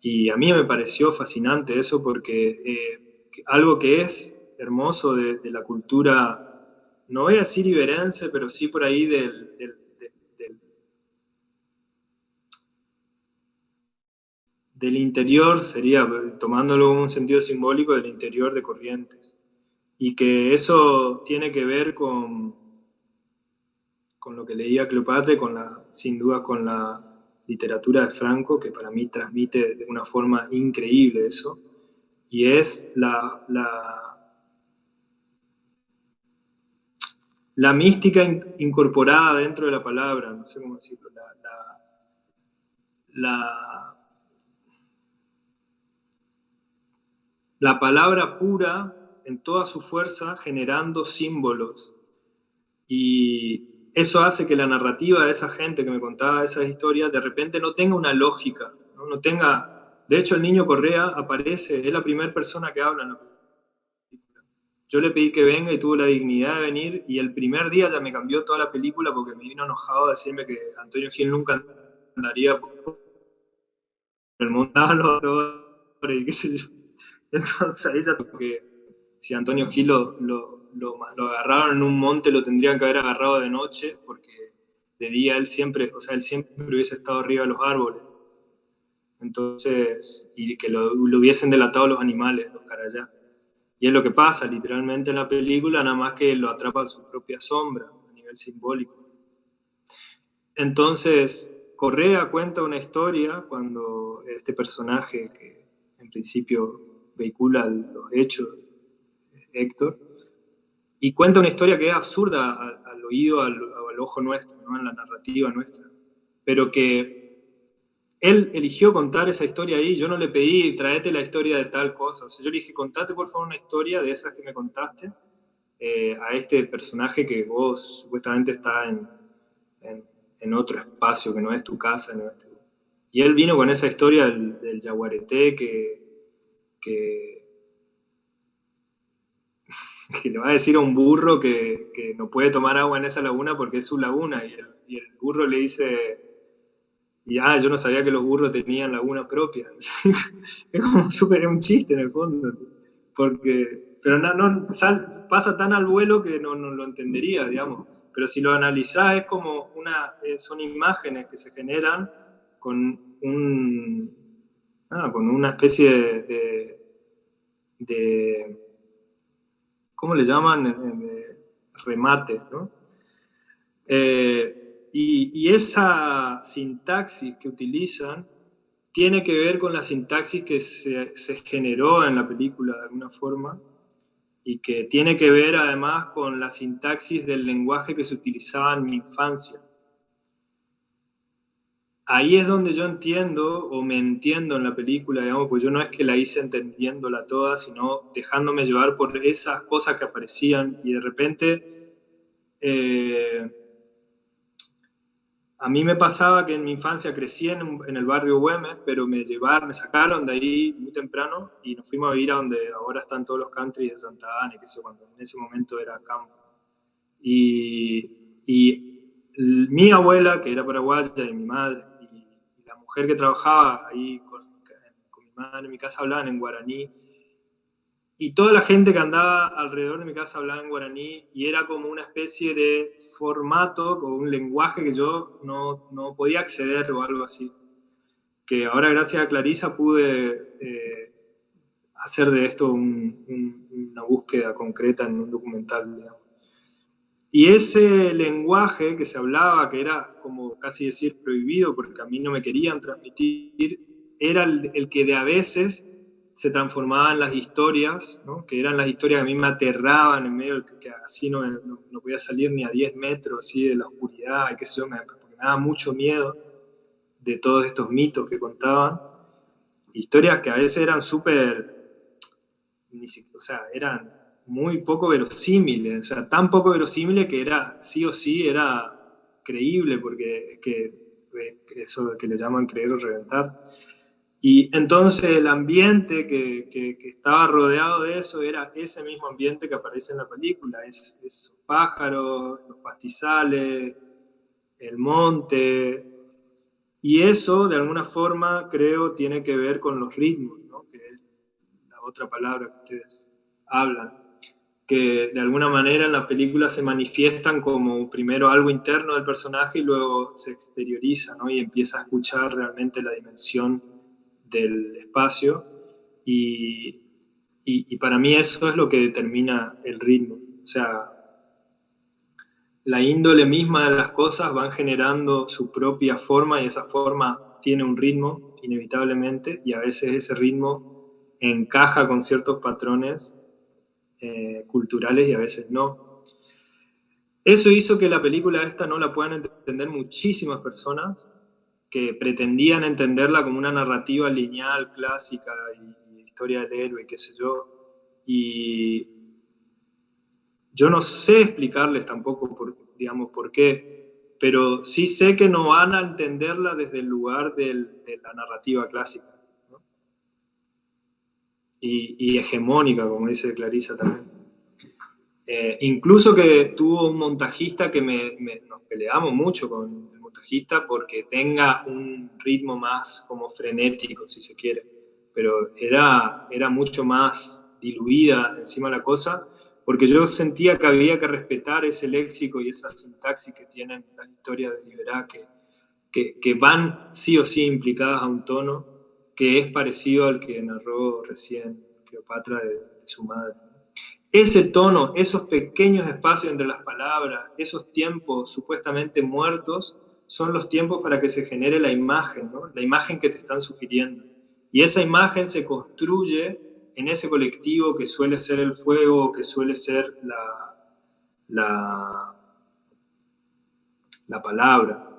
Y a mí me pareció fascinante eso, porque algo que es hermoso de la cultura, no voy a decir iberense, pero sí por ahí del interior, sería, tomándolo en un sentido simbólico, del interior de Corrientes. Y que eso tiene que ver con lo que leía Cleopatra, y sin duda con la literatura de Franco, que para mí transmite de una forma increíble eso, y es la mística incorporada dentro de la palabra, no sé cómo decirlo, la palabra pura en toda su fuerza, generando símbolos. Y eso hace que la narrativa de esa gente que me contaba esas historias de repente no tenga una lógica, no tenga... De hecho, el Niño Correa aparece, es la primera persona que habla en la película. Yo le pedí que venga y tuvo la dignidad de venir, y el primer día ya me cambió toda la película, porque me vino enojado a decirme que Antonio Gil nunca andaría por el mundo y qué sé yo. Entonces ahí ya que si Antonio Gil lo agarraron en un monte, lo tendrían que haber agarrado de noche, porque de día él siempre hubiese estado arriba de los árboles. Entonces, y que lo hubiesen delatado los animales, los carayá. Y es lo que pasa literalmente en la película, nada más que lo atrapa su propia sombra a nivel simbólico. Entonces, Correa cuenta una historia cuando este personaje, que en principio vehicula los hechos, Héctor, y cuenta una historia que es absurda al oído, al ojo nuestro, ¿no? En la narrativa nuestra, pero que él eligió contar esa historia ahí. Yo no le pedí, traete la historia de tal cosa. O sea, yo le dije, contate por favor una historia de esas que me contaste, a este personaje que vos supuestamente está en otro espacio, que no es tu casa. No es tu... Y él vino con esa historia del yaguareté que que le va a decir a un burro que no puede tomar agua en esa laguna porque es su laguna, y el burro le dice, yo no sabía que los burros tenían laguna propia. Es como súper un chiste en el fondo, pero pasa tan al vuelo que no lo entendería, digamos. Pero si lo analizás es como son imágenes que se generan con con una especie de ¿cómo le llaman? Remate, ¿no? Y esa sintaxis que utilizan tiene que ver con la sintaxis que se generó en la película de alguna forma, y que tiene que ver además con la sintaxis del lenguaje que se utilizaba en mi infancia. Ahí es donde yo entiendo, o me entiendo en la película, digamos, pues yo no es que la hice entendiéndola toda, sino dejándome llevar por esas cosas que aparecían, y de repente a mí me pasaba que en mi infancia crecí en el barrio Güemes, pero me sacaron de ahí muy temprano y nos fuimos a vivir a donde ahora están todos los countries de Santa Ana, que sé, cuando en ese momento era campo. Y mi abuela, que era paraguaya, y mi madre, y la mujer que trabajaba ahí con mi madre en mi casa hablaban en guaraní. Y toda la gente que andaba alrededor de mi casa hablaba en guaraní, y era como una especie de formato, como un lenguaje que yo no podía acceder o algo así. Que ahora, gracias a Clarisa, pude hacer de esto una búsqueda concreta en un documental, digamos. Y ese lenguaje que se hablaba, que era como casi decir prohibido, porque a mí no me querían transmitir, era el que de a veces se transformaban las historias, ¿no? Que eran las historias que a mí me aterraban en medio, que así no podía salir ni a 10 metros así de la oscuridad, y qué sé yo, porque me daba mucho miedo de todos estos mitos que contaban. Historias que a veces eran súper, o sea, eran muy poco verosímiles, o sea, tan poco verosímiles que era, sí o sí, era creíble, porque es que eso que le llaman creer o reventar. Y entonces el ambiente que estaba rodeado de eso era ese mismo ambiente que aparece en la película, esos pájaros, los pastizales, el monte, y eso de alguna forma creo tiene que ver con los ritmos, ¿no? Que es la otra palabra que ustedes hablan, que de alguna manera en la película se manifiestan como primero algo interno del personaje y luego se exterioriza, ¿no? Y empieza a escuchar realmente la dimensión del espacio, y para mí eso es lo que determina el ritmo. O sea, la índole misma de las cosas van generando su propia forma, y esa forma tiene un ritmo inevitablemente, y a veces ese ritmo encaja con ciertos patrones culturales y a veces no. Eso hizo que la película esta no la puedan entender muchísimas personas que pretendían entenderla como una narrativa lineal, clásica, y historia del héroe, qué sé yo. Y yo no sé explicarles tampoco, por qué, pero sí sé que no van a entenderla desde el lugar de la narrativa clásica, ¿no? Y hegemónica, como dice Clarisa también. Incluso que tuvo un montajista que nos peleamos mucho con el montajista porque tenga un ritmo más como frenético, si se quiere, pero era mucho más diluida encima la cosa, porque yo sentía que había que respetar ese léxico y esa sintaxis que tienen las historias de Liberá, que van sí o sí implicadas a un tono que es parecido al que narró recién Cleopatra de su madre. Ese tono, esos pequeños espacios entre las palabras, esos tiempos supuestamente muertos, son los tiempos para que se genere la imagen, ¿no? La imagen que te están sugiriendo. Y esa imagen se construye en ese colectivo que suele ser el fuego, que suele ser la palabra.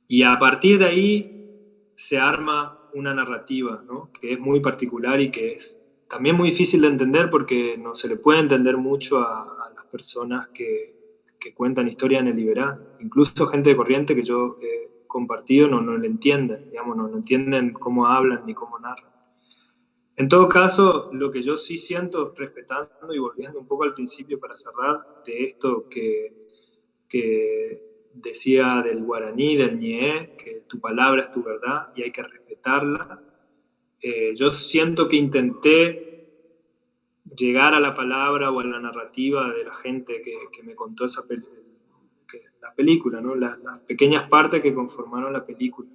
Y a partir de ahí se arma una narrativa, ¿no? Que es muy particular y que es también muy difícil de entender, porque no se le puede entender mucho a las personas que cuentan historia en el Liberá. Incluso gente de corriente que yo he compartido no le entienden, digamos, no entienden cómo hablan ni cómo narran. En todo caso, lo que yo sí siento, respetando y volviendo un poco al principio para cerrar, de esto que decía del guaraní, del ñe, que tu palabra es tu verdad y hay que respetarla. Yo siento que intenté llegar a la palabra o a la narrativa de la gente que me contó la película, ¿no? Las pequeñas partes que conformaron la película.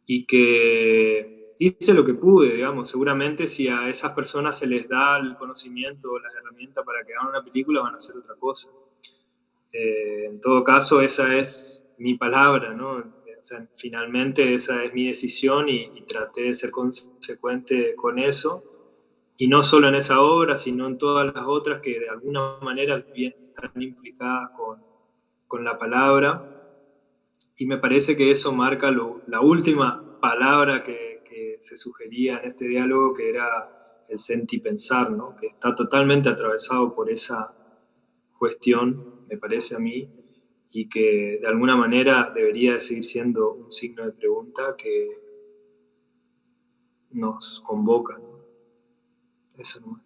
Y que hice lo que pude, digamos. Seguramente si a esas personas se les da el conocimiento o las herramientas para que hagan una película, van a hacer otra cosa. En todo caso, esa es mi palabra, ¿no? O sea, finalmente esa es mi decisión y traté de ser consecuente con eso. Y no solo en esa obra, sino en todas las otras que de alguna manera están implicadas con la palabra. Y me parece que eso marca la última palabra que se sugería en este diálogo, que era el sentipensar, ¿no? Que está totalmente atravesado por esa cuestión, me parece a mí, y que de alguna manera debería de seguir siendo un signo de pregunta que nos convoca, ¿no? Eso nomás.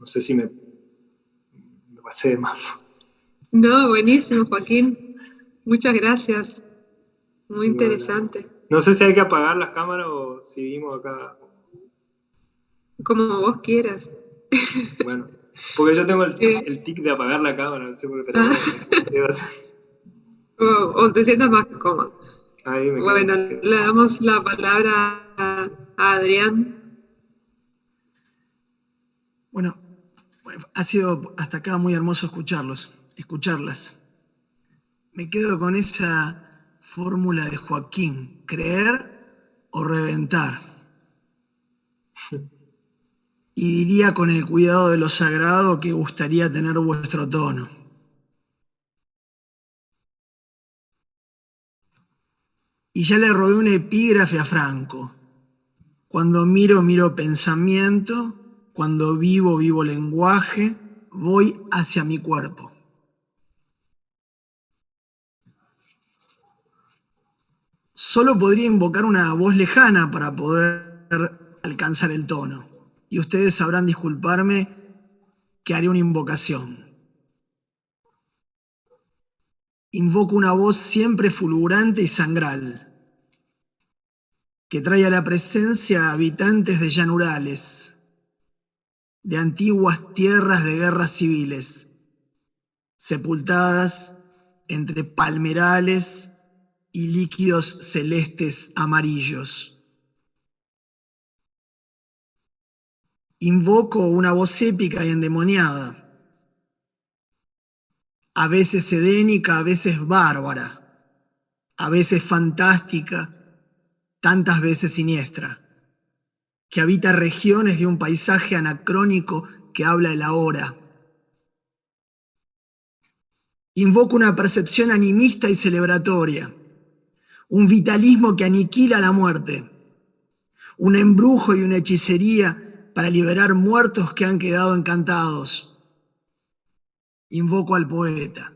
No sé si me pasé de más. No, buenísimo, Joaquín. Muchas gracias. Muy interesante. No sé si hay que apagar las cámaras o seguimos acá. Como vos quieras. Bueno, porque yo tengo el tic de apagar la cámara, no sé por qué, pero bueno. O te sientas más cómodo. Bueno, quedo. le damos la palabra a Adrián. Bueno, ha sido hasta acá muy hermoso escucharlas. Me quedo con esa fórmula de Joaquín: creer o reventar. Y diría con el cuidado de lo sagrado que gustaría tener vuestro tono. Y ya le robé un epígrafe a Franco. Cuando miro, miro pensamiento. Cuando vivo, vivo lenguaje. Voy hacia mi cuerpo. Solo podría invocar una voz lejana para poder alcanzar el tono. Y ustedes sabrán disculparme que haré una invocación. Invoco una voz siempre fulgurante y sangral, que trae a la presencia a habitantes de llanurales, de antiguas tierras de guerras civiles, sepultadas entre palmerales y líquidos celestes amarillos. Invoco una voz épica y endemoniada, a veces edénica, a veces bárbara, a veces fantástica, tantas veces siniestra, que habita regiones de un paisaje anacrónico que habla el ahora. Invoco una percepción animista y celebratoria, un vitalismo que aniquila la muerte, un embrujo y una hechicería para liberar muertos que han quedado encantados. Invoco al poeta,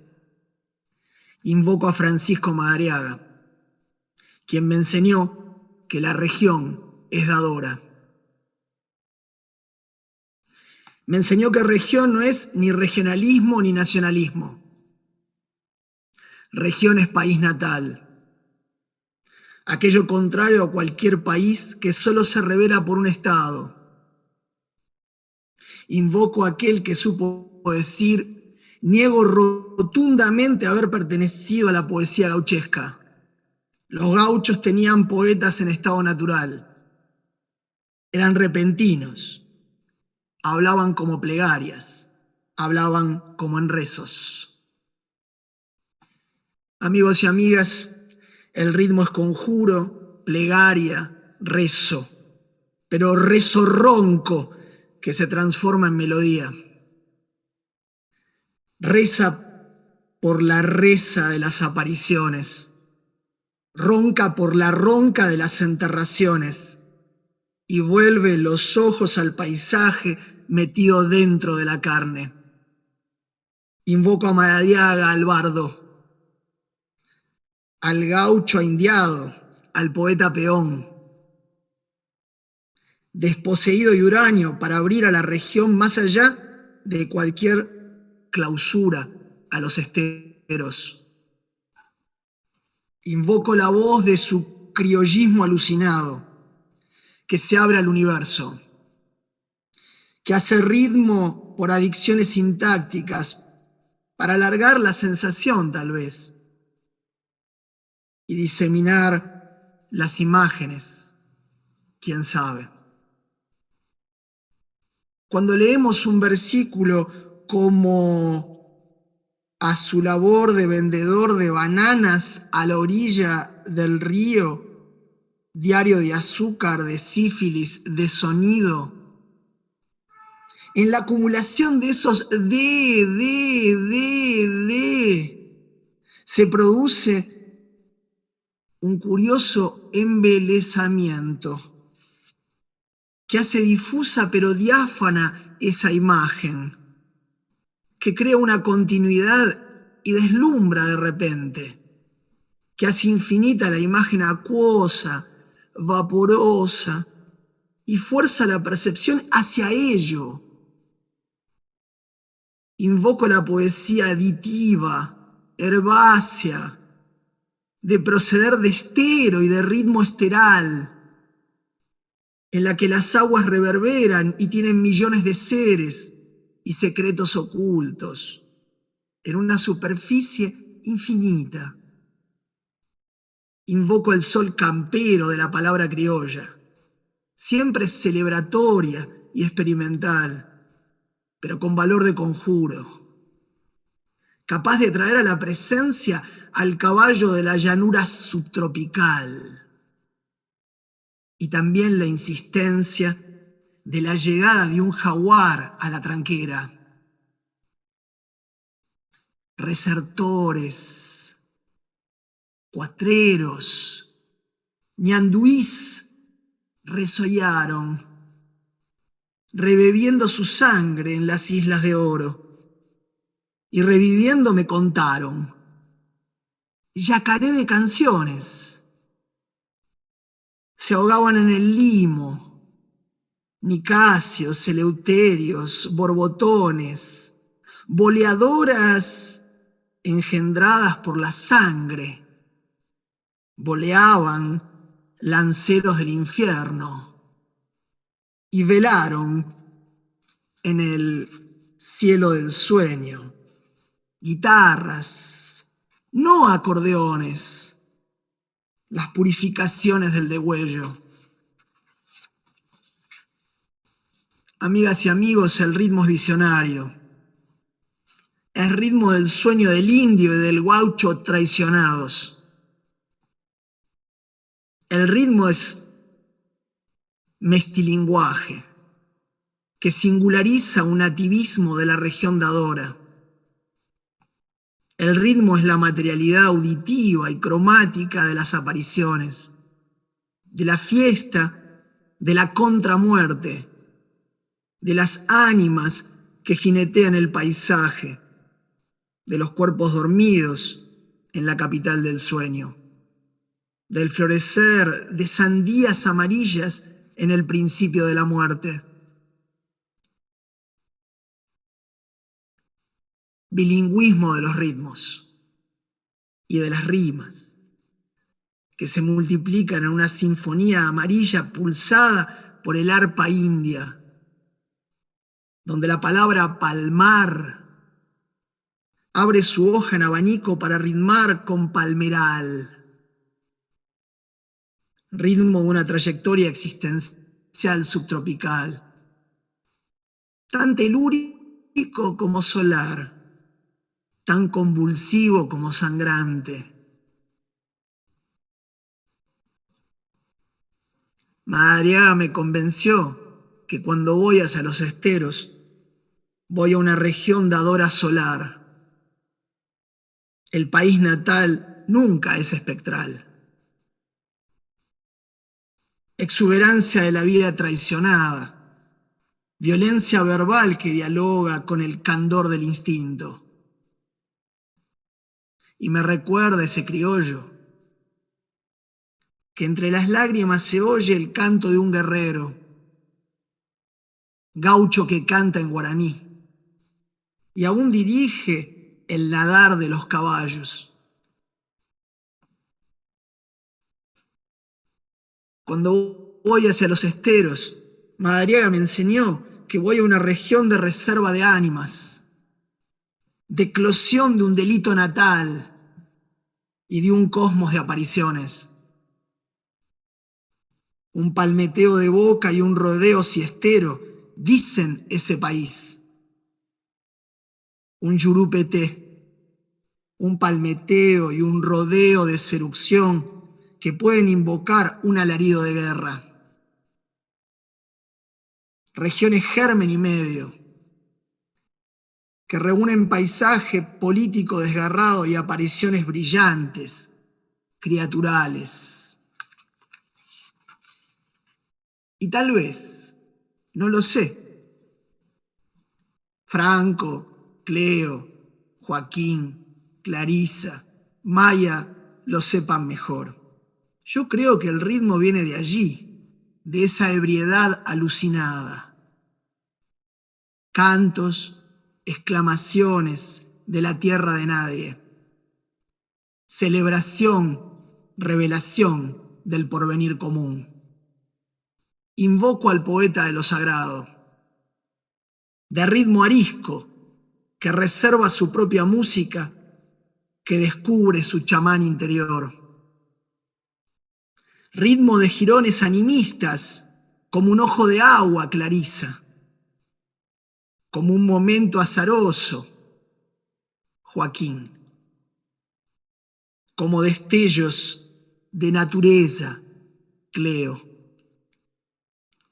invoco a Francisco Madariaga, quien me enseñó que la región es dadora. Me enseñó que región no es ni regionalismo ni nacionalismo. Región es país natal, aquello contrario a cualquier país que solo se revela por un Estado. Invoco a aquel que supo decir: niego rotundamente haber pertenecido a la poesía gauchesca. Los gauchos tenían poetas en estado natural. Eran repentinos. Hablaban como plegarias. Hablaban como en rezos. Amigos y amigas, el ritmo es conjuro, plegaria, rezo, pero rezo ronco que se transforma en melodía. Reza por la reza de las apariciones, ronca por la ronca de las enterraciones y vuelve los ojos al paisaje metido dentro de la carne. Invoco a Madariaga, al bardo, al gaucho indiado, al poeta peón, desposeído y huraño, para abrir a la región más allá de cualquier clausura a los esteros. Invoco la voz de su criollismo alucinado, que se abre al universo, que hace ritmo por adicciones sintácticas, para alargar la sensación tal vez, y diseminar las imágenes, quién sabe. Cuando leemos un versículo como a su labor de vendedor de bananas a la orilla del río, diario de azúcar, de sífilis, de sonido, en la acumulación de esos se produce un curioso embelezamiento que hace difusa pero diáfana esa imagen, que crea una continuidad y deslumbra de repente, que hace infinita la imagen acuosa, vaporosa, y fuerza la percepción hacia ello. Invoco la poesía aditiva, herbácea, de proceder de estero y de ritmo esteral, en la que las aguas reverberan y tienen millones de seres y secretos ocultos, en una superficie infinita. Invoco el sol campero de la palabra criolla, siempre celebratoria y experimental, pero con valor de conjuro, capaz de traer a la presencia al caballo de la llanura subtropical, y también la insistencia de la llegada de un jaguar a la tranquera. Resertores, cuatreros, ñanduís resollaron, rebebiendo su sangre en las islas de oro, y reviviendo me contaron, yacaré de canciones, se ahogaban en el limo, nicasios, eleuterios, borbotones, boleadoras engendradas por la sangre, boleaban lanceros del infierno y velaron en el cielo del sueño, guitarras, no acordeones, las purificaciones del degüello. Amigas y amigos, el ritmo es visionario. Es ritmo del sueño del indio y del gaucho traicionados. El ritmo es mestilinguaje, que singulariza un nativismo de la región dadora. El ritmo es la materialidad auditiva y cromática de las apariciones, de la fiesta, de la contramuerte, de las ánimas que jinetean el paisaje, de los cuerpos dormidos en la capital del sueño, del florecer de sandías amarillas en el principio de la muerte. Bilingüismo de los ritmos y de las rimas, que se multiplican en una sinfonía amarilla pulsada por el arpa india, donde la palabra palmar abre su hoja en abanico para ritmar con palmeral. Ritmo de una trayectoria existencial subtropical, tan telúrico como solar, tan convulsivo como sangrante. Madariaga me convenció que cuando voy hacia los esteros, voy a una región dadora solar. El país natal nunca es espectral. Exuberancia de la vida traicionada, violencia verbal que dialoga con el candor del instinto. Y me recuerda ese criollo, que entre las lágrimas se oye el canto de un guerrero, gaucho que canta en guaraní, y aún dirige el nadar de los caballos. Cuando voy hacia los esteros, Madariaga me enseñó que voy a una región de reserva de ánimas, de eclosión de un delito natal y de un cosmos de apariciones. Un palmeteo de boca y un rodeo siestero dicen ese país. Un yurupete, un palmeteo y un rodeo de seducción que pueden invocar un alarido de guerra. Regiones germen y medio, que reúnen paisaje político desgarrado y apariciones brillantes, criaturales. Y tal vez, no lo sé, Franco, Cleo, Joaquín, Clarisa, Maya lo sepan mejor. Yo creo que el ritmo viene de allí, de esa ebriedad alucinada. Cantos, exclamaciones de la tierra de nadie. Celebración, revelación del porvenir común. Invoco al poeta de lo sagrado, de ritmo arisco, que reserva su propia música, que descubre su chamán interior. Ritmo de jirones animistas, como un ojo de agua, Clarisa, como un momento azaroso, Joaquín, como destellos de naturaleza, Cleo,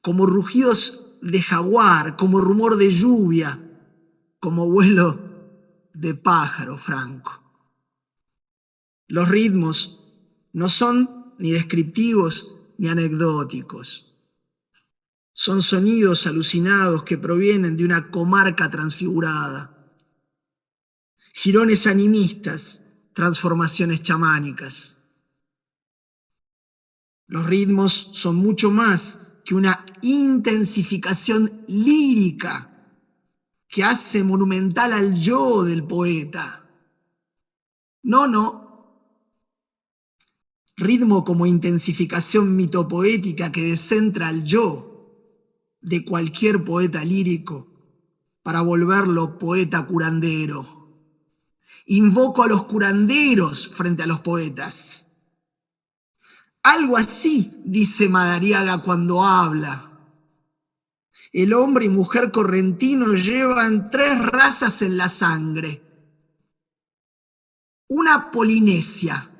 como rugidos de jaguar, como rumor de lluvia, como vuelo de pájaro, Franco. Los ritmos no son ni descriptivos ni anecdóticos. Son sonidos alucinados que provienen de una comarca transfigurada. Jirones animistas, transformaciones chamánicas. Los ritmos son mucho más que una intensificación lírica que hace monumental al yo del poeta. No. Ritmo como intensificación mitopoética que descentra al yo de cualquier poeta lírico para volverlo poeta curandero. Invoco a los curanderos frente a los poetas. Algo así dice Madariaga cuando habla. El hombre y mujer correntino llevan 3 razas en la sangre. Una polinesia,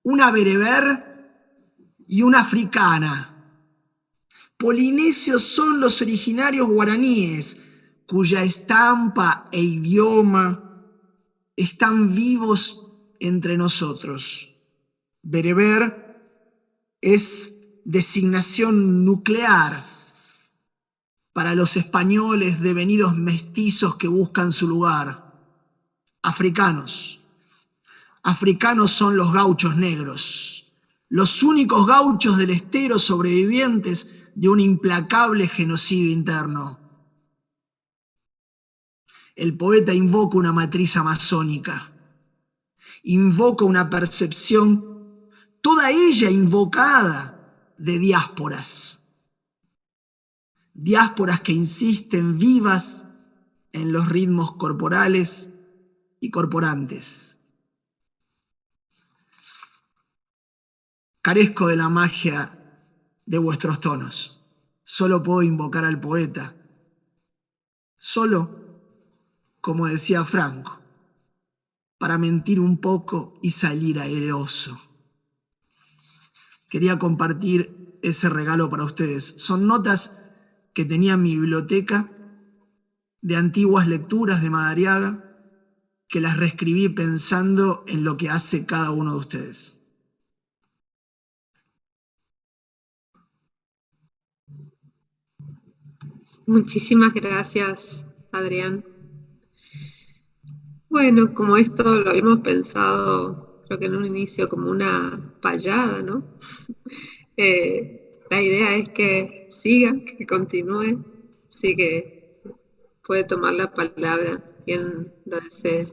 una bereber y una africana. Polinesios son los originarios guaraníes, cuya estampa e idioma están vivos entre nosotros. Bereber es designación nuclear para los españoles devenidos mestizos que buscan su lugar. Africanos. Africanos son los gauchos negros, los únicos gauchos del estero sobrevivientes de un implacable genocidio interno. El poeta invoca una matriz amazónica, invoca una percepción, toda ella invocada, de diásporas. Diásporas que insisten vivas en los ritmos corporales y corporantes. Carezco de la magia de vuestros tonos. Solo puedo invocar al poeta. Solo, como decía Franco, para mentir un poco y salir airoso. Quería compartir ese regalo para ustedes. Son notas que tenía en mi biblioteca de antiguas lecturas de Madariaga, que las reescribí pensando en lo que hace cada uno de ustedes. Muchísimas gracias, Adrián. Bueno, como esto lo habíamos pensado, creo que en un inicio como una payada, ¿no? La idea es que siga, que continúe, Así que puede tomar la palabra quien lo desee.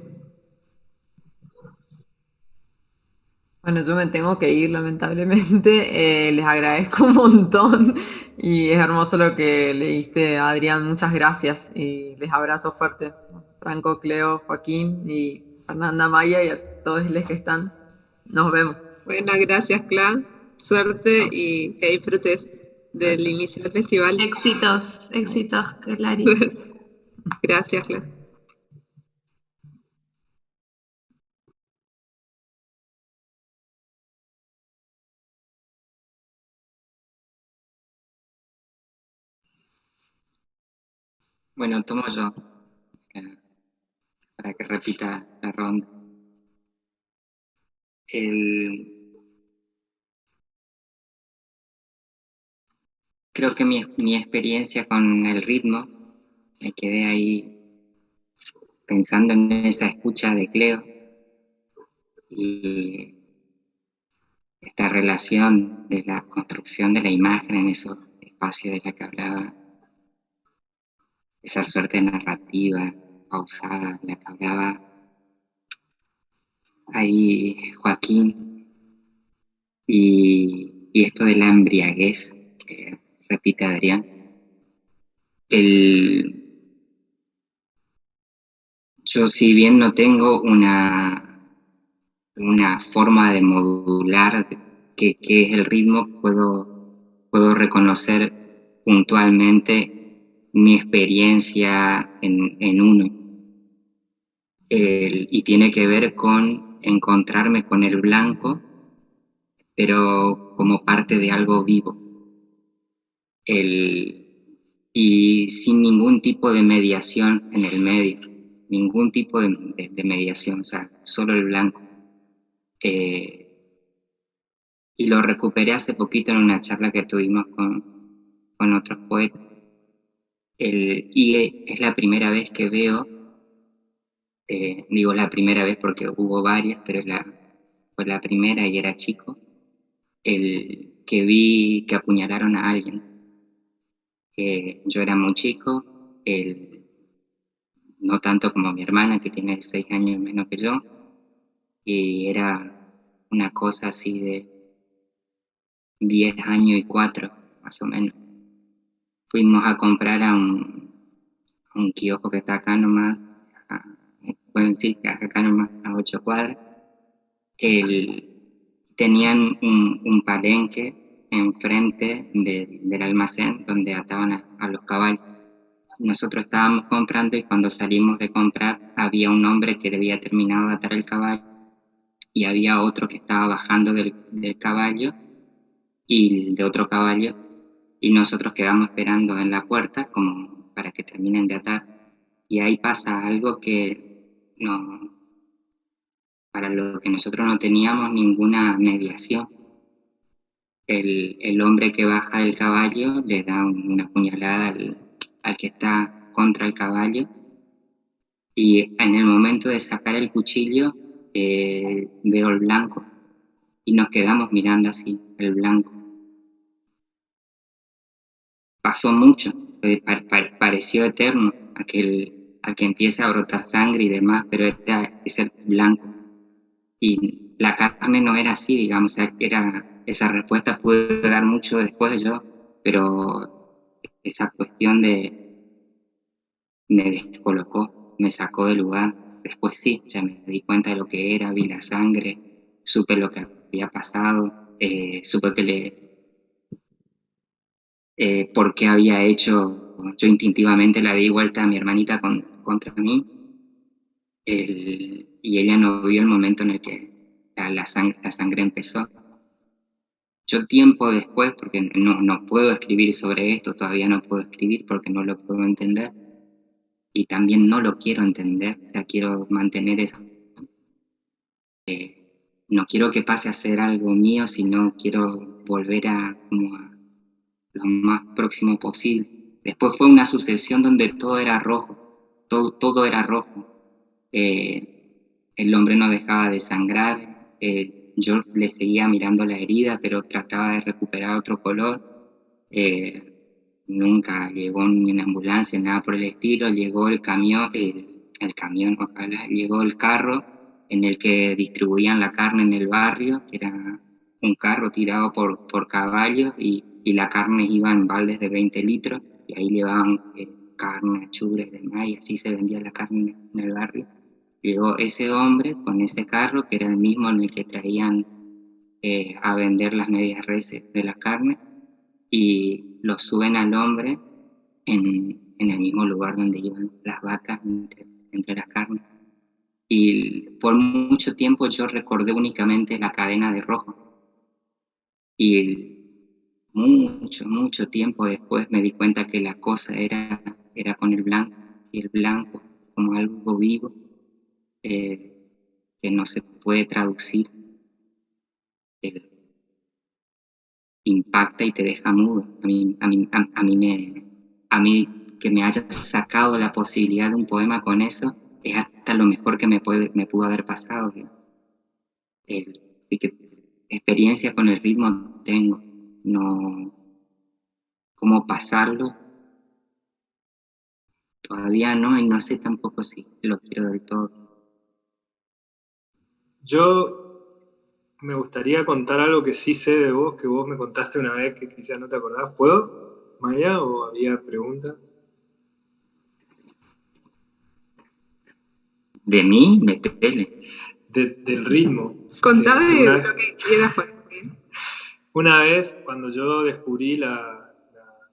Bueno, yo me tengo que ir, lamentablemente. Les agradezco un montón y es hermoso lo que leíste, Adrián. Muchas gracias y les abrazo fuerte. Franco, Cleo, Joaquín y Fernanda, Maya y a todos los que están. Nos vemos. Bueno, gracias, Cla. Suerte y que disfrutes del inicio del festival. Éxitos, Clary. Gracias, Cla. Bueno, tomo yo para que repita la ronda. Creo que mi experiencia con el ritmo, me quedé ahí pensando en esa escucha de Cleo y esta relación de la construcción de la imagen en esos espacios de la que hablaba, esa suerte narrativa pausada de la que hablaba ahí Joaquín, y esto de la embriaguez que repite Adrián. Yo, si bien no tengo una forma de modular qué es el ritmo, puedo reconocer puntualmente mi experiencia en uno. Y tiene que ver con encontrarme con el blanco, pero como parte de algo vivo. Y sin ningún tipo de mediación en el medio, ningún tipo de mediación, o sea, solo el blanco. Y lo recuperé hace poquito en una charla que tuvimos con otros poetas. Y es la primera vez que veo, digo la primera vez porque hubo varias, pero fue la primera y era chico, que vi que apuñalaron a alguien. Yo era muy chico, no tanto como mi hermana, que tiene 6 años menos que yo, y era una cosa así de 10 años y 4, más o menos. Fuimos a comprar a un kiosco que está acá nomás, pueden decir que acá nomás, a 8 cuadras. Tenían un palenque enfrente del almacén donde ataban a los caballos. Nosotros estábamos comprando y cuando salimos de comprar había un hombre que había terminado de atar el caballo y había otro que estaba bajando del caballo y de otro caballo, y nosotros quedamos esperando en la puerta como para que terminen de atar, y ahí pasa algo que no, para lo que nosotros no teníamos ninguna mediación. El hombre que baja del caballo le da una puñalada al que está contra el caballo, y en el momento de sacar el cuchillo veo el blanco y nos quedamos mirando así, el blanco. Pasó mucho, pareció eterno a que empieza a brotar sangre y demás, pero era ese blanco. Y la carne no era así, digamos, esa respuesta pude dar mucho después yo, pero esa cuestión me descolocó, me sacó del lugar. Después sí, ya me di cuenta de lo que era, vi la sangre, supe lo que había pasado, supe que por qué había hecho, yo instintivamente la di vuelta a mi hermanita contra mí, y ella no vio el momento en el que la sangre empezó. Yo tiempo después, porque no puedo escribir sobre esto, todavía no puedo escribir porque no lo puedo entender, y también no lo quiero entender, o sea, quiero mantener eso. No quiero que pase a ser algo mío, sino quiero volver a lo más próximo posible. Después fue una sucesión donde todo era rojo, todo era rojo. El hombre no dejaba de sangrar, yo le seguía mirando la herida, pero trataba de recuperar otro color. nunca llegó ni una ambulancia, nada por el estilo. Llegó el camión, ojalá, llegó el carro en el que distribuían la carne en el barrio, que era un carro tirado por caballos, y la carne iba en baldes de 20 litros, y ahí llevaban carne, achuras y demás, y así se vendía la carne en el barrio. Llegó ese hombre con ese carro, que era el mismo en el que traían a vender las medias reses de la carne, y lo suben al hombre en el mismo lugar donde iban las vacas, entre las carnes. Y por mucho tiempo yo recordé únicamente la cadena de rojo. Y mucho tiempo después me di cuenta que la cosa era con el blanco, y el blanco como algo vivo, que no se puede traducir, impacta y te deja mudo. A mí que me haya sacado la posibilidad de un poema con eso es hasta lo mejor que me pudo haber pasado. Así que experiencia con el ritmo tengo, no cómo pasarlo todavía no, y no sé tampoco si lo quiero del todo. Yo me gustaría contar algo que sí sé de vos, que vos me contaste una vez que quizás no te acordás. ¿Puedo, Maya, o había preguntas? De mí, metele. Del ritmo. Contá de lo que quieras. Una vez, cuando yo descubrí la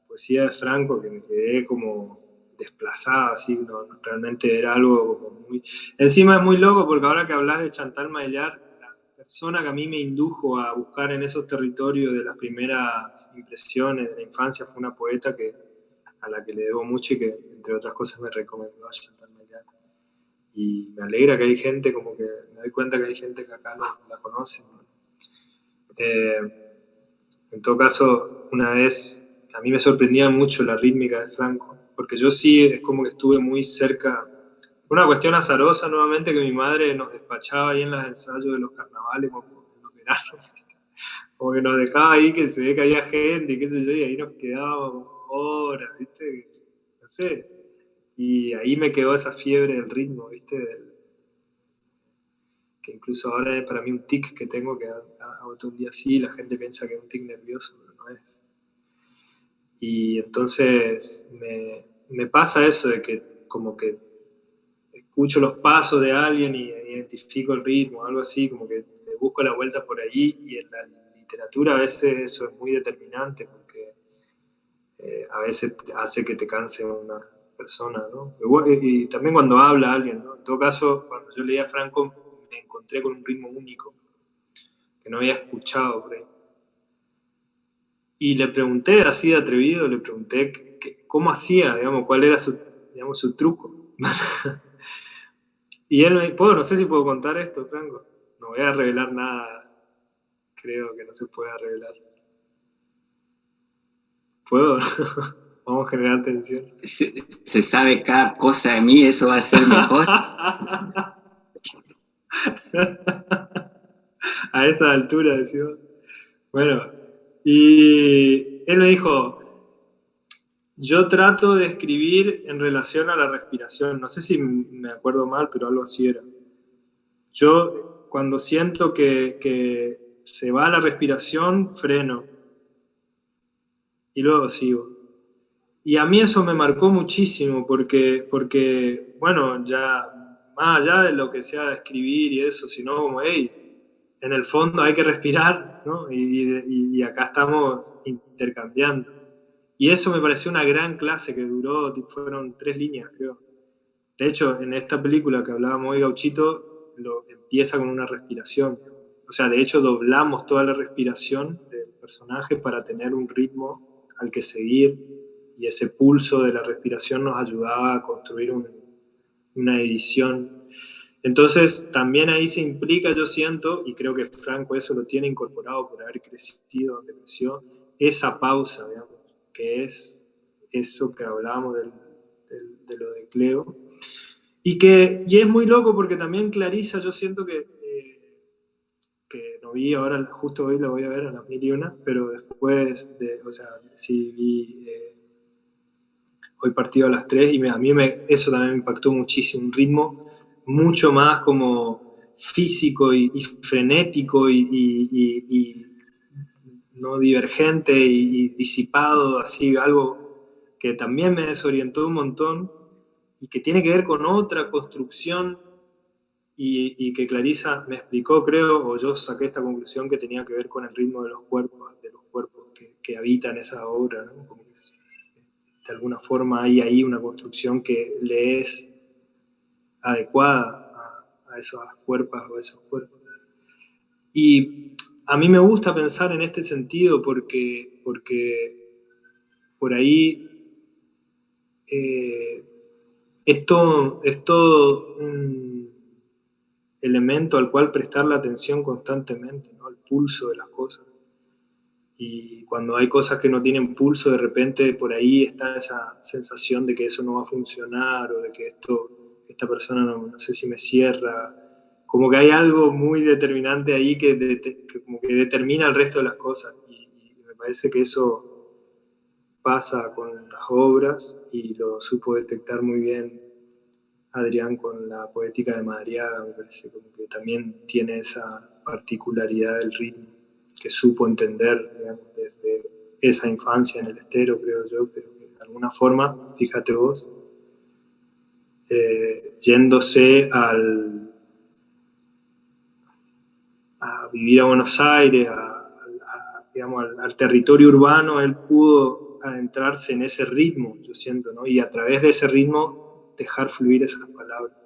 poesía de Franco, que me quedé como desplazada, así, no, realmente era algo como muy... Encima es muy loco, porque ahora que hablas de Chantal Maillard, la persona que a mí me indujo a buscar en esos territorios de las primeras impresiones de la infancia fue una poeta a la que le debo mucho y que, entre otras cosas, me recomendó a Chantal Maillard. Y me alegra que hay gente, como que me doy cuenta que hay gente que acá la conoce, ¿no? En todo caso, una vez, a mí me sorprendía mucho la rítmica de Franco, porque yo sí es como que estuve muy cerca, una cuestión azarosa nuevamente, que mi madre nos despachaba ahí en los ensayos de los carnavales, como en los veranos, como que nos dejaba ahí, que se ve que había gente y qué sé yo, y ahí nos quedábamos horas, ¿viste? No sé, y ahí me quedó esa fiebre del ritmo, ¿viste? Que incluso ahora es para mí un tic que tengo, que hago todo un día así, y la gente piensa que es un tic nervioso, pero no es. Y entonces me pasa eso de que como que escucho los pasos de alguien y identifico el ritmo, algo así, como que te busco la vuelta por ahí, y en la literatura a veces eso es muy determinante, porque a veces hace que te canse una persona, ¿no? Y también cuando habla alguien, ¿no? En todo caso, cuando yo leía a Franco me encontré con un ritmo único que no había escuchado por ahí. Y le pregunté, así de atrevido, le pregunté cómo hacía, digamos, cuál era su truco. Y él me dijo, no sé si puedo contar esto, Franco. No voy a revelar nada, creo que no se pueda revelar. ¿Puedo? Vamos a generar tensión. Se sabe cada cosa de mí, eso va a ser mejor. A esta altura, decimos. Bueno, y él me dijo, yo trato de escribir en relación a la respiración. No sé si me acuerdo mal, pero algo así era. Yo, cuando siento que se va la respiración, freno. Y luego sigo. Y a mí eso me marcó muchísimo, porque bueno, ya más allá de lo que sea escribir y eso, sino como, hey, en el fondo hay que respirar, ¿no? Y acá estamos intercambiando. Y eso me pareció una gran clase que duró, fueron 3 líneas, creo. De hecho, en esta película que hablábamos hoy, Gauchito, empieza con una respiración. O sea, de hecho, doblamos toda la respiración del personaje para tener un ritmo al que seguir, y ese pulso de la respiración nos ayudaba a construir una edición. Entonces, también ahí se implica, yo siento, y creo que Franco eso lo tiene incorporado por haber crecido donde creció, esa pausa, digamos, que es eso que hablábamos de lo de Cleo. Y es muy loco porque también Clarisa, yo siento que no vi ahora, justo hoy la voy a ver a las 1001, pero después, o sea, sí vi hoy partido a las 3, y a mí eso también me impactó muchísimo, un ritmo mucho más como físico y frenético y no divergente y disipado, así, algo que también me desorientó un montón y que tiene que ver con otra construcción y que Clarisa me explicó, creo, o yo saqué esta conclusión, que tenía que ver con el ritmo de los cuerpos que habitan esa obra, ¿no? Como que de alguna forma hay ahí una construcción que le es adecuada a esas cuerpas o a esos cuerpos. Y a mí me gusta pensar en este sentido porque por ahí es todo un elemento al cual prestarle atención constantemente, ¿no? El pulso de las cosas. Y cuando hay cosas que no tienen pulso, de repente por ahí está esa sensación de que eso no va a funcionar, o de que esta persona no sé si me cierra. Como que hay algo muy determinante ahí que como que determina el resto de las cosas. Y me parece que eso pasa con las obras, y lo supo detectar muy bien Adrián con la poética de Madariaga. Me parece como que también tiene esa particularidad del ritmo, que supo entender, digamos, desde esa infancia en el Estero, creo yo, pero que de alguna forma, fíjate vos, yéndose a vivir a Buenos Aires, digamos, al territorio urbano, él pudo adentrarse en ese ritmo, yo siento, ¿no? Y a través de ese ritmo dejar fluir esas palabras.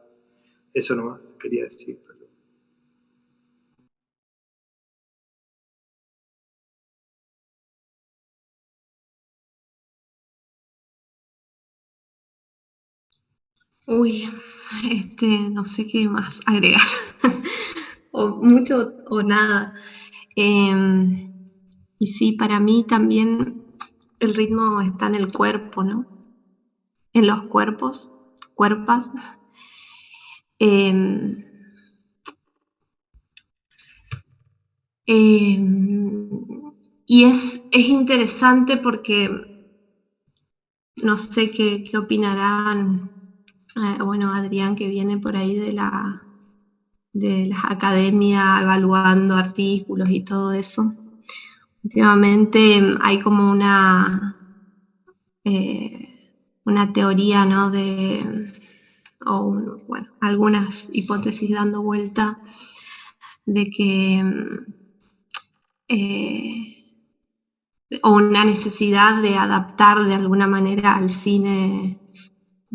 Eso nomás quería decir. Uy, no sé qué más agregar, o mucho o nada. Y sí, para mí también el ritmo está en el cuerpo, ¿no? En los cuerpos, cuerpas. Y es interesante porque no sé qué opinarán, bueno, Adrián, que viene por ahí de las academias evaluando artículos y todo eso. Últimamente hay como una teoría, ¿no? Bueno, algunas hipótesis dando vuelta de que o una necesidad de adaptar de alguna manera al cine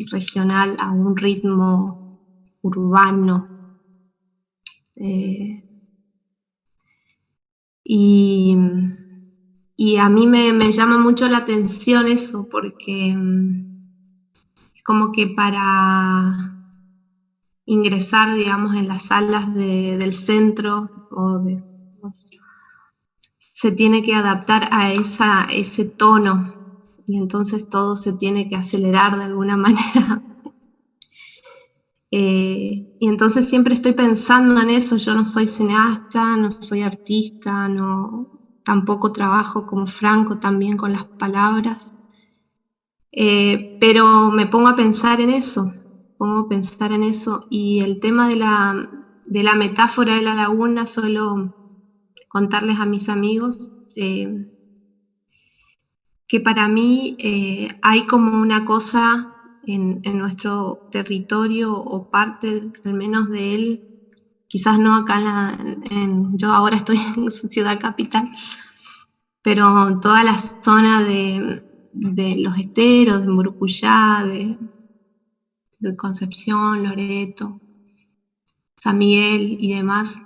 regional a un ritmo urbano. Y a mí me llama mucho la atención eso, porque es como que para ingresar, digamos, en las salas del centro se tiene que adaptar a ese tono, y entonces todo se tiene que acelerar de alguna manera. Y entonces siempre estoy pensando en eso. Yo no soy cineasta, no soy artista, tampoco trabajo como Franco también con las palabras, pero me pongo a pensar en eso, y el tema de la metáfora de la laguna, suelo contarles a mis amigos que para mí hay como una cosa en nuestro territorio, o parte al menos de él, quizás no acá yo ahora estoy en Ciudad Capital, pero toda la zona de los Esteros, de Murucuyá, de Concepción, Loreto, San Miguel y demás,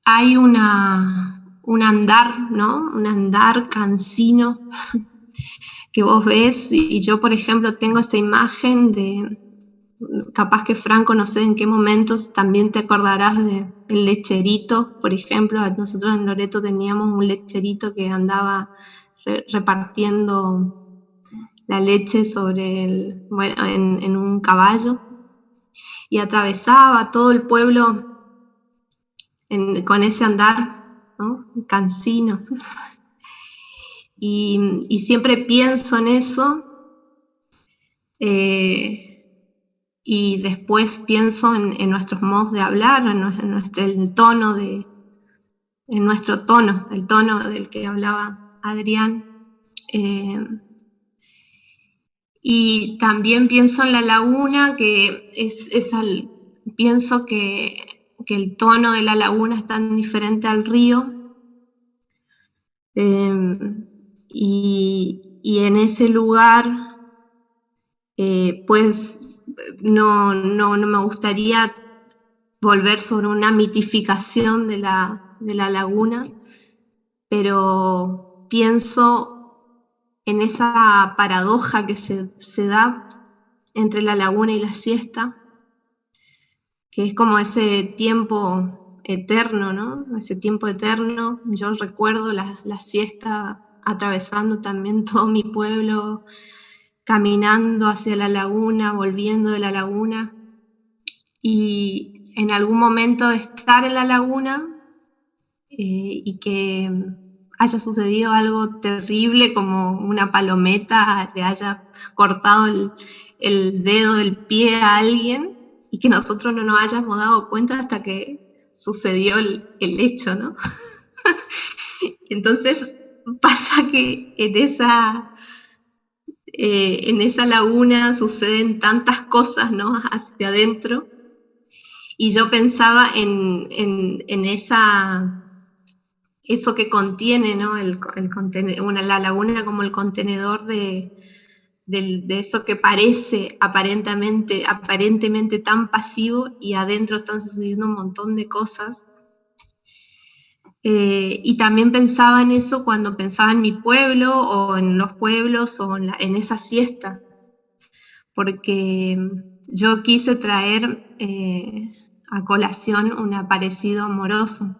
hay un andar, ¿no? Un andar cansino que vos ves, y yo, por ejemplo, tengo esa imagen de, capaz que Franco, no sé en qué momentos también te acordarás del lecherito, por ejemplo. Nosotros en Loreto teníamos un lecherito que andaba repartiendo la leche en un caballo, y atravesaba todo el pueblo con ese andar, ¿no? Cansino. Y siempre pienso en eso, Y después pienso en nuestros modos de hablar, en el tono el tono del que hablaba Adrián. Y también pienso en la laguna, que pienso que el tono de la laguna es tan diferente al río. Y en ese lugar, pues no me gustaría volver sobre una mitificación de la laguna, pero pienso en esa paradoja que se da entre la laguna y la siesta, que es como ese tiempo eterno, ¿no? Ese tiempo eterno. Yo recuerdo la siesta atravesando también todo mi pueblo, caminando hacia la laguna, volviendo de la laguna, y en algún momento de estar en la laguna y que haya sucedido algo terrible, como una palometa le haya cortado el dedo del pie a alguien y que nosotros no nos hayamos dado cuenta hasta que sucedió el hecho, ¿no? Entonces pasa que en esa laguna suceden tantas cosas, ¿no? Hacia adentro, y yo pensaba en eso que contiene, ¿no? La laguna como el contenedor de eso que parece aparentemente tan pasivo, y adentro están sucediendo un montón de cosas. Y también pensaba en eso cuando pensaba en mi pueblo o en los pueblos o en esa siesta, porque yo quise traer a colación un aparecido amoroso,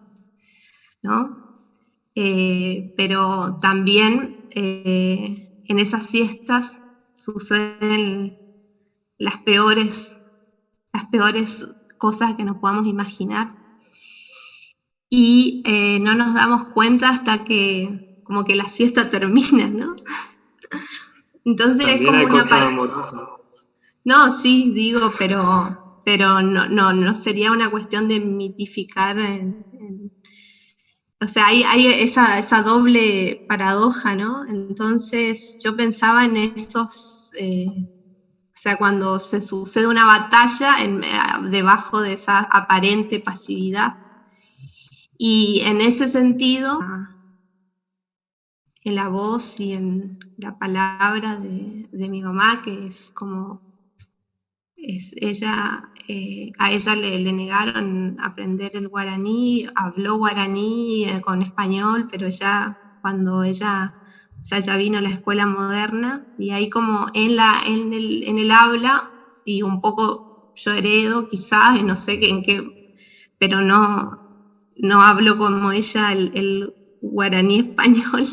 ¿no? Pero también en esas siestas suceden las peores cosas que nos podamos imaginar, y no nos damos cuenta hasta que como que la siesta termina, ¿no? Entonces también es como hay una cosas amorosas. No, sí, digo, pero no sería una cuestión de mitificar. O sea, hay esa doble paradoja, ¿no? Entonces yo pensaba en esos, o sea, cuando se sucede una batalla debajo de esa aparente pasividad. Y en ese sentido, en la voz y en la palabra de mi mamá, que es como... a ella le negaron aprender el guaraní, habló guaraní con español, pero ya cuando ella vino a la escuela moderna, y ahí como en el habla, y un poco yo heredo quizás, no sé en qué, pero no hablo como ella el guaraní español.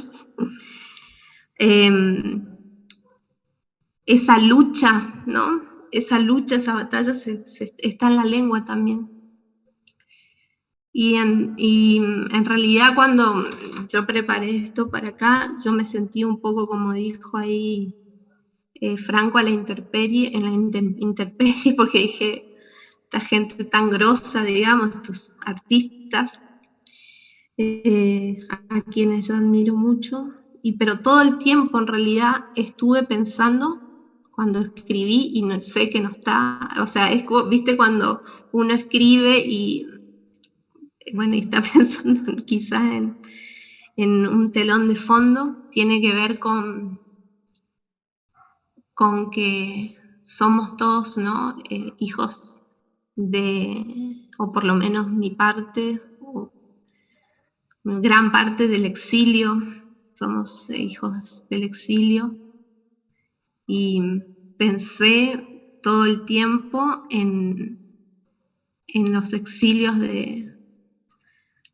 Esa lucha, ¿no? Esa lucha, esa batalla está en la lengua también. Y en realidad cuando yo preparé esto para acá, yo me sentí un poco, como dijo ahí Franco, en la intemperie, porque dije, esta gente tan grosa, digamos, estos artistas, a quienes yo admiro mucho, pero todo el tiempo en realidad estuve pensando cuando escribí, y no sé que no está, o sea, viste cuando uno escribe y bueno, y está pensando quizás en un telón de fondo, tiene que ver con que somos todos, ¿no? Hijos o por lo menos mi parte, o gran parte del exilio, somos hijos del exilio, y pensé todo el tiempo en los exilios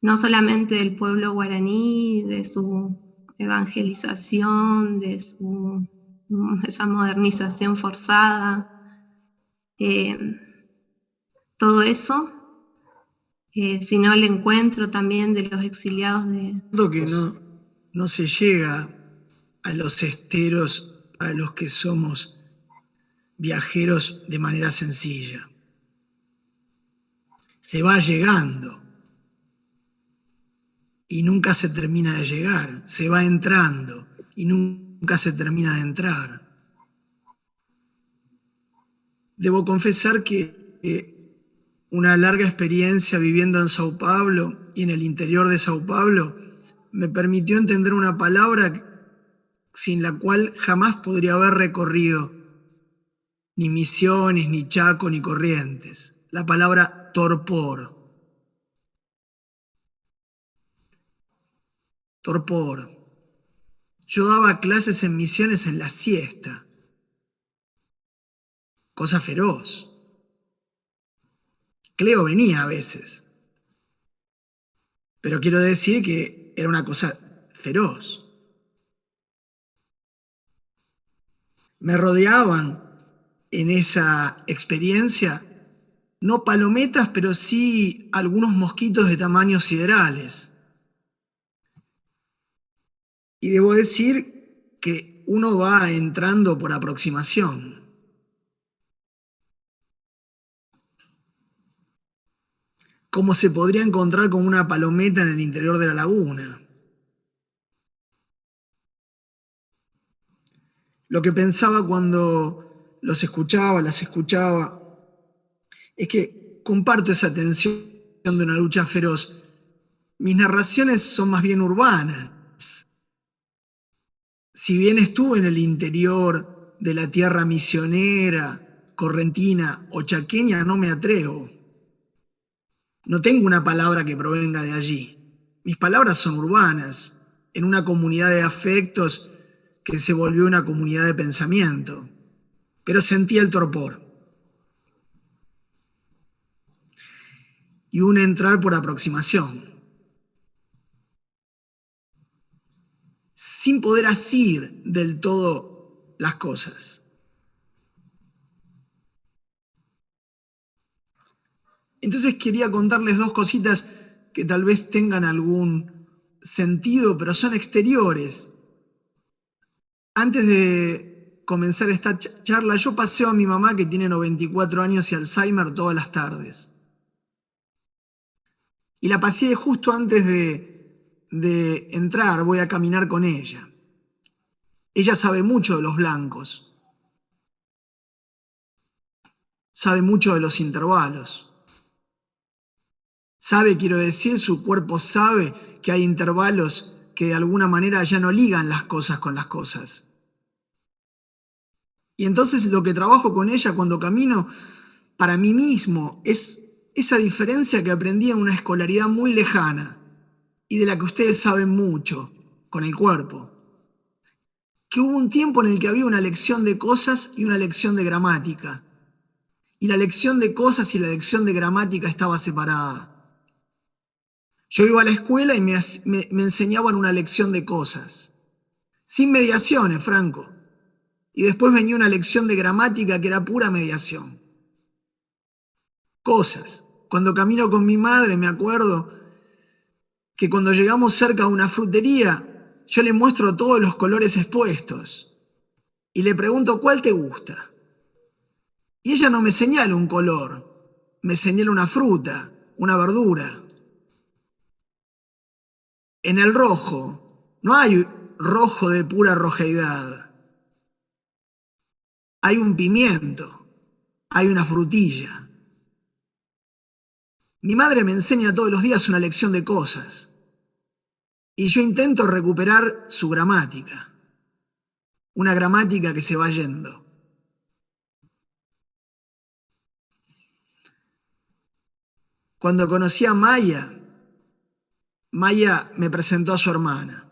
no solamente del pueblo guaraní, de su evangelización, de esa modernización forzada, todo eso, sino el encuentro también de los exiliados que no se llega a los esteros para los que somos viajeros de manera sencilla. Se va llegando y nunca se termina de llegar. Se va entrando y nunca se termina de entrar. Debo confesar que una larga experiencia viviendo en Sao Paulo y en el interior de Sao Paulo me permitió entender una palabra sin la cual jamás podría haber recorrido ni Misiones, ni Chaco, ni Corrientes. La palabra torpor. Torpor. Yo daba clases en Misiones en la siesta. Cosa feroz. Cleo venía a veces. Pero quiero decir que era una cosa feroz. Me rodeaban en esa experiencia no palometas, pero sí algunos mosquitos de tamaños siderales. Y debo decir que uno va entrando por aproximación. Como se podría encontrar con una palometa en el interior de la laguna. Lo que pensaba cuando las escuchaba, es que comparto esa tensión de una lucha feroz. Mis narraciones son más bien urbanas. Si bien estuve en el interior de la tierra misionera, correntina o chaqueña, no me atrevo. No tengo una palabra que provenga de allí. Mis palabras son urbanas, en una comunidad de afectos que se volvió una comunidad de pensamiento. Pero sentía el torpor. Y un entrar por aproximación. Sin poder asir del todo las cosas. Entonces quería contarles dos cositas que tal vez tengan algún sentido, pero son exteriores. Antes de comenzar esta charla, yo paseo a mi mamá que tiene 94 años y Alzheimer todas las tardes. Y la paseé justo antes de entrar, voy a caminar con ella. Ella sabe mucho de los blancos. Sabe mucho de los intervalos. Sabe, quiero decir, su cuerpo sabe que hay intervalos que de alguna manera ya no ligan las cosas con las cosas. Y entonces lo que trabajo con ella cuando camino para mí mismo es esa diferencia que aprendí en una escolaridad muy lejana y de la que ustedes saben mucho, con el cuerpo. Que hubo un tiempo en el que había una lección de cosas y una lección de gramática. Y la lección de cosas y la lección de gramática estaba separada. Yo iba a la escuela y me enseñaban una lección de cosas. Sin mediaciones, Franco. Y después venía una lección de gramática que era pura mediación. Cosas. Cuando camino con mi madre me acuerdo que cuando llegamos cerca a una frutería, yo le muestro todos los colores expuestos. Y le pregunto, ¿cuál te gusta? Y ella no me señala un color, me señala una fruta, una verdura. En el rojo, no hay rojo de pura rojeidad. Hay un pimiento, hay una frutilla. Mi madre me enseña todos los días una lección de cosas. Y yo intento recuperar su gramática. Una gramática que se va yendo. Cuando conocí a Maya, Maya me presentó a su hermana.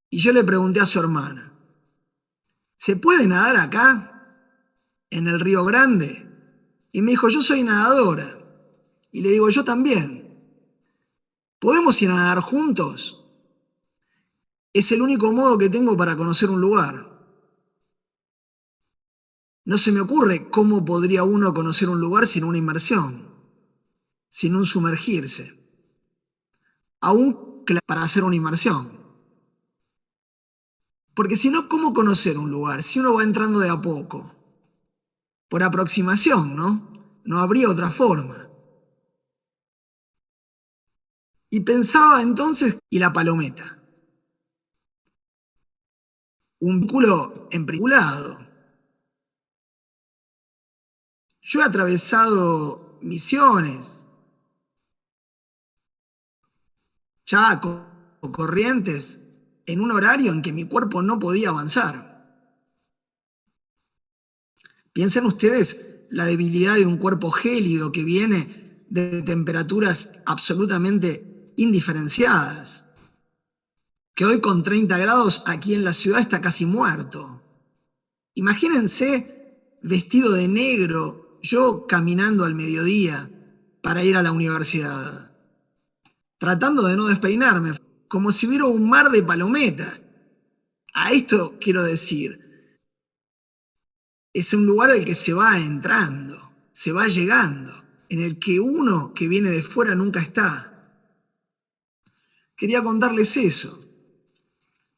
Y yo le pregunté a su hermana, ¿se puede nadar acá, en el Río Grande? Y me dijo, yo soy nadadora. Y le digo, yo también. ¿Podemos ir a nadar juntos? Es el único modo que tengo para conocer un lugar. No se me ocurre cómo podría uno conocer un lugar sin una inmersión, sin un sumergirse. Aún para hacer una inmersión. Porque si no, ¿cómo conocer un lugar? Si uno va entrando de a poco. Por aproximación, ¿no? No habría otra forma. Y pensaba entonces, ¿y la palometa? Un vínculo empeliculado. Yo he atravesado Misiones, Chaco, Corrientes, en un horario en que mi cuerpo no podía avanzar. Piensen ustedes la debilidad de un cuerpo gélido que viene de temperaturas absolutamente indiferenciadas, que hoy con 30 grados aquí en la ciudad está casi muerto. Imagínense vestido de negro, yo caminando al mediodía para ir a la universidad, tratando de no despeinarme, como si hubiera un mar de palometas. A esto quiero decir, es un lugar al que se va entrando, se va llegando, en el que uno que viene de fuera nunca está. Quería contarles eso.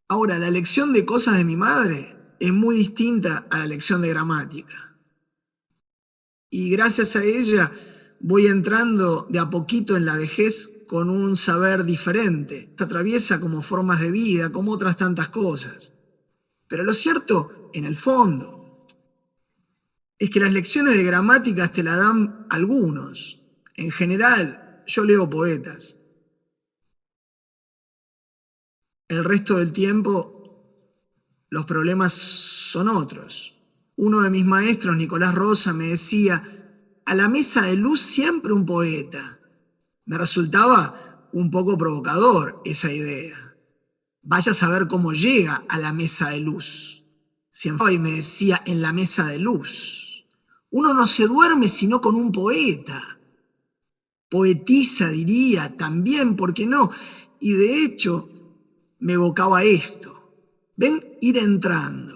Ahora, la lección de cosas de mi madre es muy distinta a la lección de gramática. Y gracias a ella voy entrando de a poquito en la vejez con un saber diferente. Se atraviesa como formas de vida, como otras tantas cosas. Pero lo cierto, en el fondo, es que las lecciones de gramáticas te las dan algunos. En general, yo leo poetas. El resto del tiempo, los problemas son otros. Uno de mis maestros, Nicolás Rosa, me decía, a la mesa de luz siempre un poeta. Me resultaba un poco provocador esa idea. Vaya a saber cómo llega a la mesa de luz. Siempre me decía, en la mesa de luz. Uno no se duerme sino con un poeta. Poetiza, diría, también, ¿por qué no? Y de hecho, me evocaba esto. Ven, ir entrando.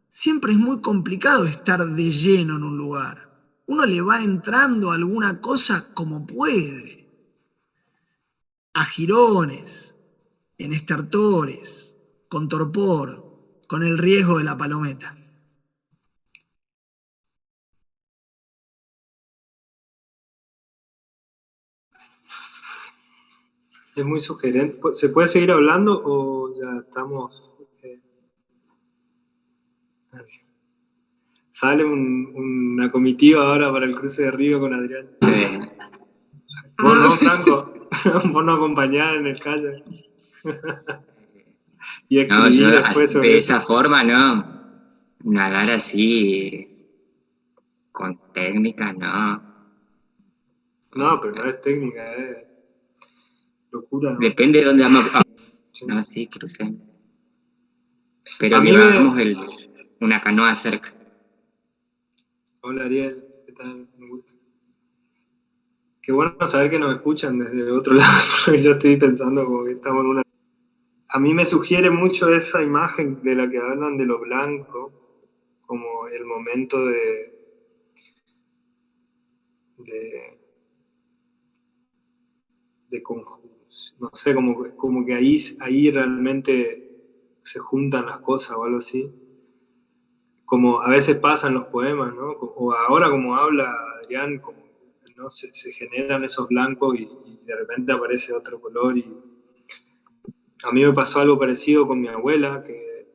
Siempre es muy complicado estar de lleno en un lugar. Uno le va entrando a alguna cosa como puede. A jirones, en estertores, con torpor, con el riesgo de la palometa. Es muy sugerente. ¿Se puede seguir hablando o ya estamos? Sale una comitiva ahora para el cruce de río con Adrián. Vos no, Franco. Vos no acompañás en el kayak. Y No, escribí yo después sobre de eso. esa forma, no. Nadar así, con técnica, no. No, pero no es técnica, es locura, ¿no? Depende de dónde vamos. Sí. No, sí, crucemos. Pero A mí llevábamos una canoa cerca. Hola Ariel, ¿qué tal? Un gusto. Qué bueno saber que nos escuchan desde otro lado, porque yo estoy pensando como que estamos en una... A mí me sugiere mucho esa imagen de la que hablan de lo blanco, como el momento de no sé, como que ahí realmente se juntan las cosas o algo así. Como a veces pasan los poemas, ¿no? O ahora como habla Adrián, como, ¿no? Se generan esos blancos y de repente aparece otro color. Y a mí me pasó algo parecido con mi abuela, que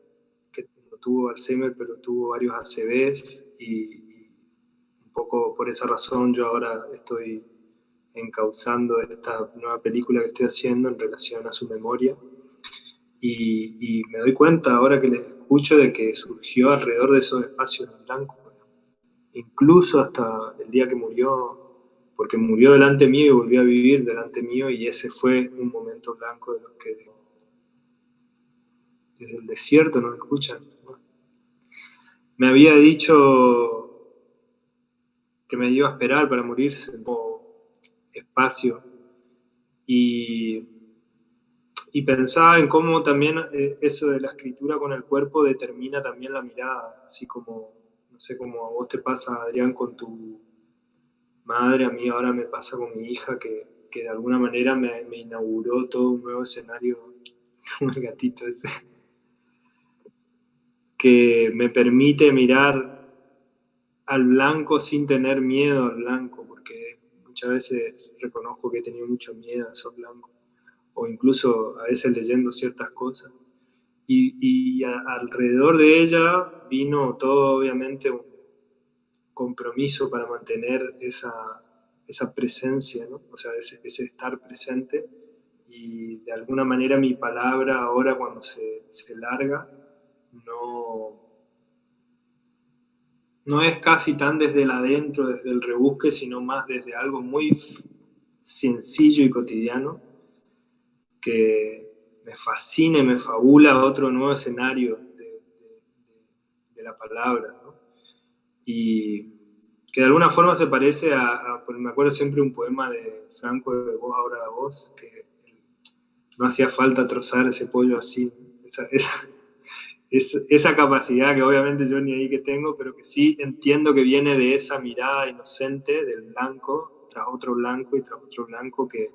no tuvo Alzheimer, pero tuvo varios ACVs y un poco por esa razón yo ahora estoy encauzando esta nueva película que estoy haciendo en relación a su memoria. Y me doy cuenta ahora que les escucho de que surgió alrededor de esos espacios en blanco, incluso hasta el día que murió, porque murió delante mío y volvió a vivir delante mío, y ese fue un momento blanco de los que desde el desierto nos escuchan. Me había dicho que me iba a esperar para morirse, como espacio, y pensaba en cómo también eso de la escritura con el cuerpo determina también la mirada, así como, no sé, como a vos te pasa, Adrián, con tu madre, a mí ahora me pasa con mi hija, que de alguna manera me inauguró todo un nuevo escenario, como el gatito ese. que me permite mirar al blanco sin tener miedo al blanco, porque muchas veces reconozco que he tenido mucho miedo a esos blancos, o incluso a veces leyendo ciertas cosas. Y alrededor de ella vino todo, obviamente, un compromiso para mantener esa presencia, ¿no? O sea, ese estar presente, y de alguna manera mi palabra ahora cuando se larga no es casi tan desde el adentro, desde el rebusque, sino más desde algo muy sencillo y cotidiano que me fascina y me fabula otro nuevo escenario de la palabra, ¿no? Y que de alguna forma se parece me acuerdo siempre un poema de Franco, de Voz ahora a Voz, que no hacía falta trozar ese pollo así, esa capacidad que obviamente yo ni ahí que tengo, pero que sí entiendo que viene de esa mirada inocente del blanco tras otro blanco y tras otro blanco que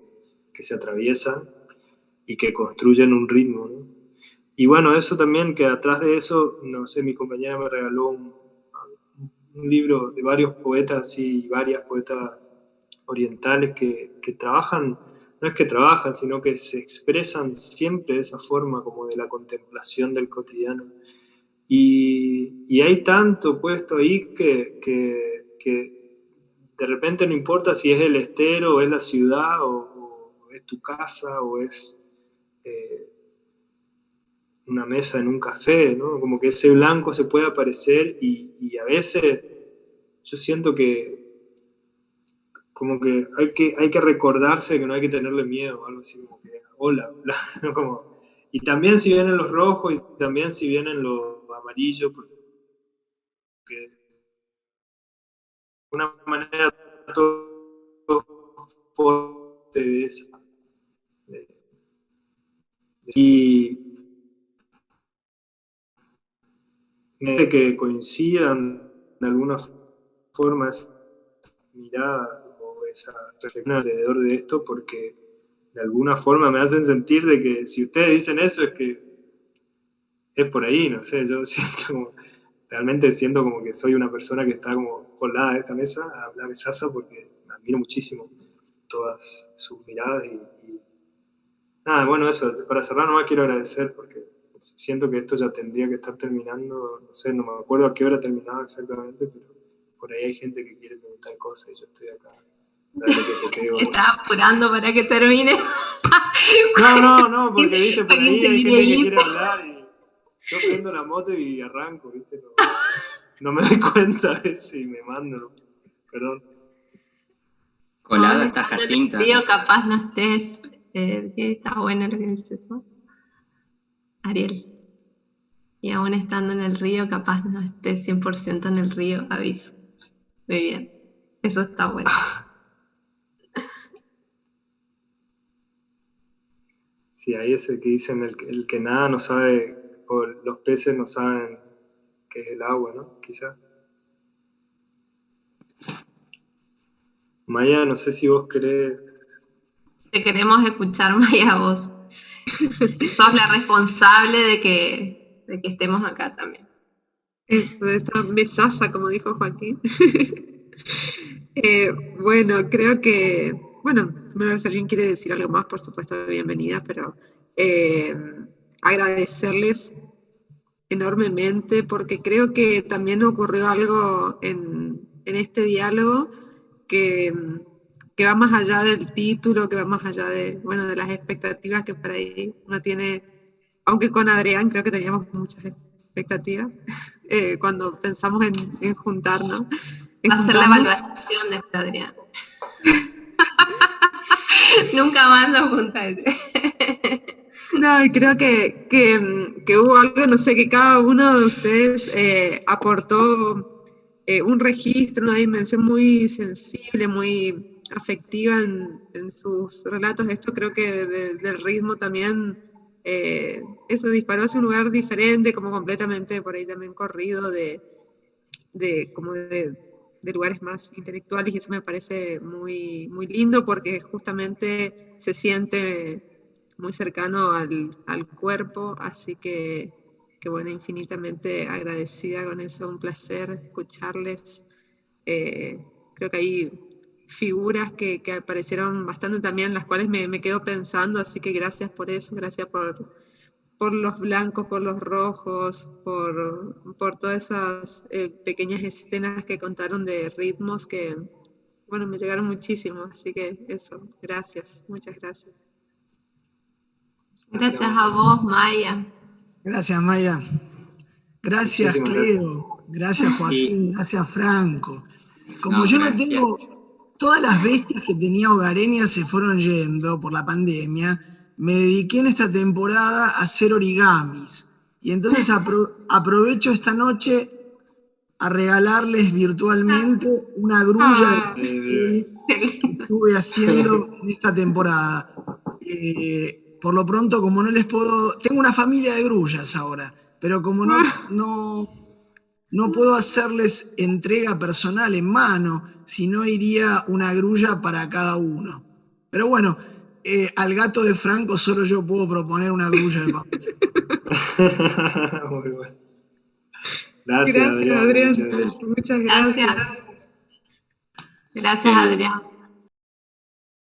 se atraviesan y que construyen un ritmo, ¿no? Y bueno, eso también, que atrás de eso, no sé, mi compañera me regaló un libro de varios poetas y varias poetas orientales que trabajan, no es que trabajan, sino que se expresan siempre de esa forma, como de la contemplación del cotidiano. Y hay tanto puesto ahí que de repente no importa si es el estero, o es la ciudad, o es tu casa, o es una mesa en un café, ¿no? Como que ese blanco se puede aparecer y a veces yo siento que como que hay que recordarse que no hay que tenerle miedo, algo así como que hola, ¿no? Como, y también si vienen los rojos y también si vienen los amarillos, porque de una manera todo fuerte de esa. Y que coincidan de alguna forma esa mirada o esa reflexión alrededor de esto, porque de alguna forma me hacen sentir de que si ustedes dicen eso es que es por ahí, no sé, yo realmente siento como que soy una persona que está como colada a esta mesa, a la mesaza, porque admiro muchísimo todas sus miradas y nada, bueno, eso, para cerrar nomás quiero agradecer porque siento que esto ya tendría que estar terminando, no sé, no me acuerdo a qué hora terminaba exactamente, pero por ahí hay gente que quiere preguntar cosas y yo estoy acá. Dale que te pego. Estaba apurando para que termine. No, porque viste, por ahí hay gente que quiere hablar y yo prendo la moto y arranco, viste, no me doy cuenta a veces y me mando, perdón. Colada está Jacinta. Tío, capaz no estés. Está bueno lo que dices eso, Ariel. Y aún estando en el río, capaz no estés 100% en el río, aviso. Muy bien. Eso está bueno. Sí, ahí es el que dicen el que nada no sabe, o los peces no saben qué es el agua, ¿no? Quizás. Maya, no sé si vos querés. Te queremos escuchar, Maya, vos. Sos la responsable de que estemos acá también. Eso, de esta mesaza, como dijo Joaquín. Bueno, creo que, bueno, si alguien quiere decir algo más, por supuesto, bienvenida, pero agradecerles enormemente porque creo que también ocurrió algo en este diálogo que va más allá del título, que va más allá de, bueno, de las expectativas que por ahí uno tiene, aunque con Adrián creo que teníamos muchas expectativas cuando pensamos en juntarnos. Hacer la evaluación de Adrián. Nunca más nos juntas. No, y creo que hubo algo, no sé, que cada uno de ustedes aportó un registro, una dimensión muy sensible, muy afectiva en sus relatos. Esto creo que del ritmo también, eso disparó hacia un lugar diferente, como completamente por ahí también corrido de lugares más intelectuales, y eso me parece muy, muy lindo porque justamente se siente muy cercano al cuerpo, así que bueno, infinitamente agradecida con eso, un placer escucharles. Creo que hay figuras que aparecieron bastante también, las cuales me quedo pensando, así que gracias por eso, gracias por los blancos, por los rojos, por todas esas pequeñas escenas que contaron de ritmos que, bueno, me llegaron muchísimo, así que eso, gracias, muchas gracias. Gracias a vos, Maya. Gracias, Maya. Gracias, Muchísimas Cleo. Gracias, Joaquín. Sí. Gracias, Franco. Como No, yo no gracias. tengo, todas las bestias que tenía hogareñas se fueron yendo por la pandemia, me dediqué en esta temporada a hacer origamis. Y entonces aprovecho esta noche a regalarles virtualmente una grulla que estuve haciendo en esta temporada. Por lo pronto, como no les puedo... Tengo una familia de grullas ahora, pero como no puedo hacerles entrega personal en mano, si no iría una grulla para cada uno. Pero bueno, al gato de Franco solo yo puedo proponer una grulla de papel. Muy bueno. Gracias, Adrián. Adrián. Muchas gracias. Muchas gracias. Gracias, Adrián.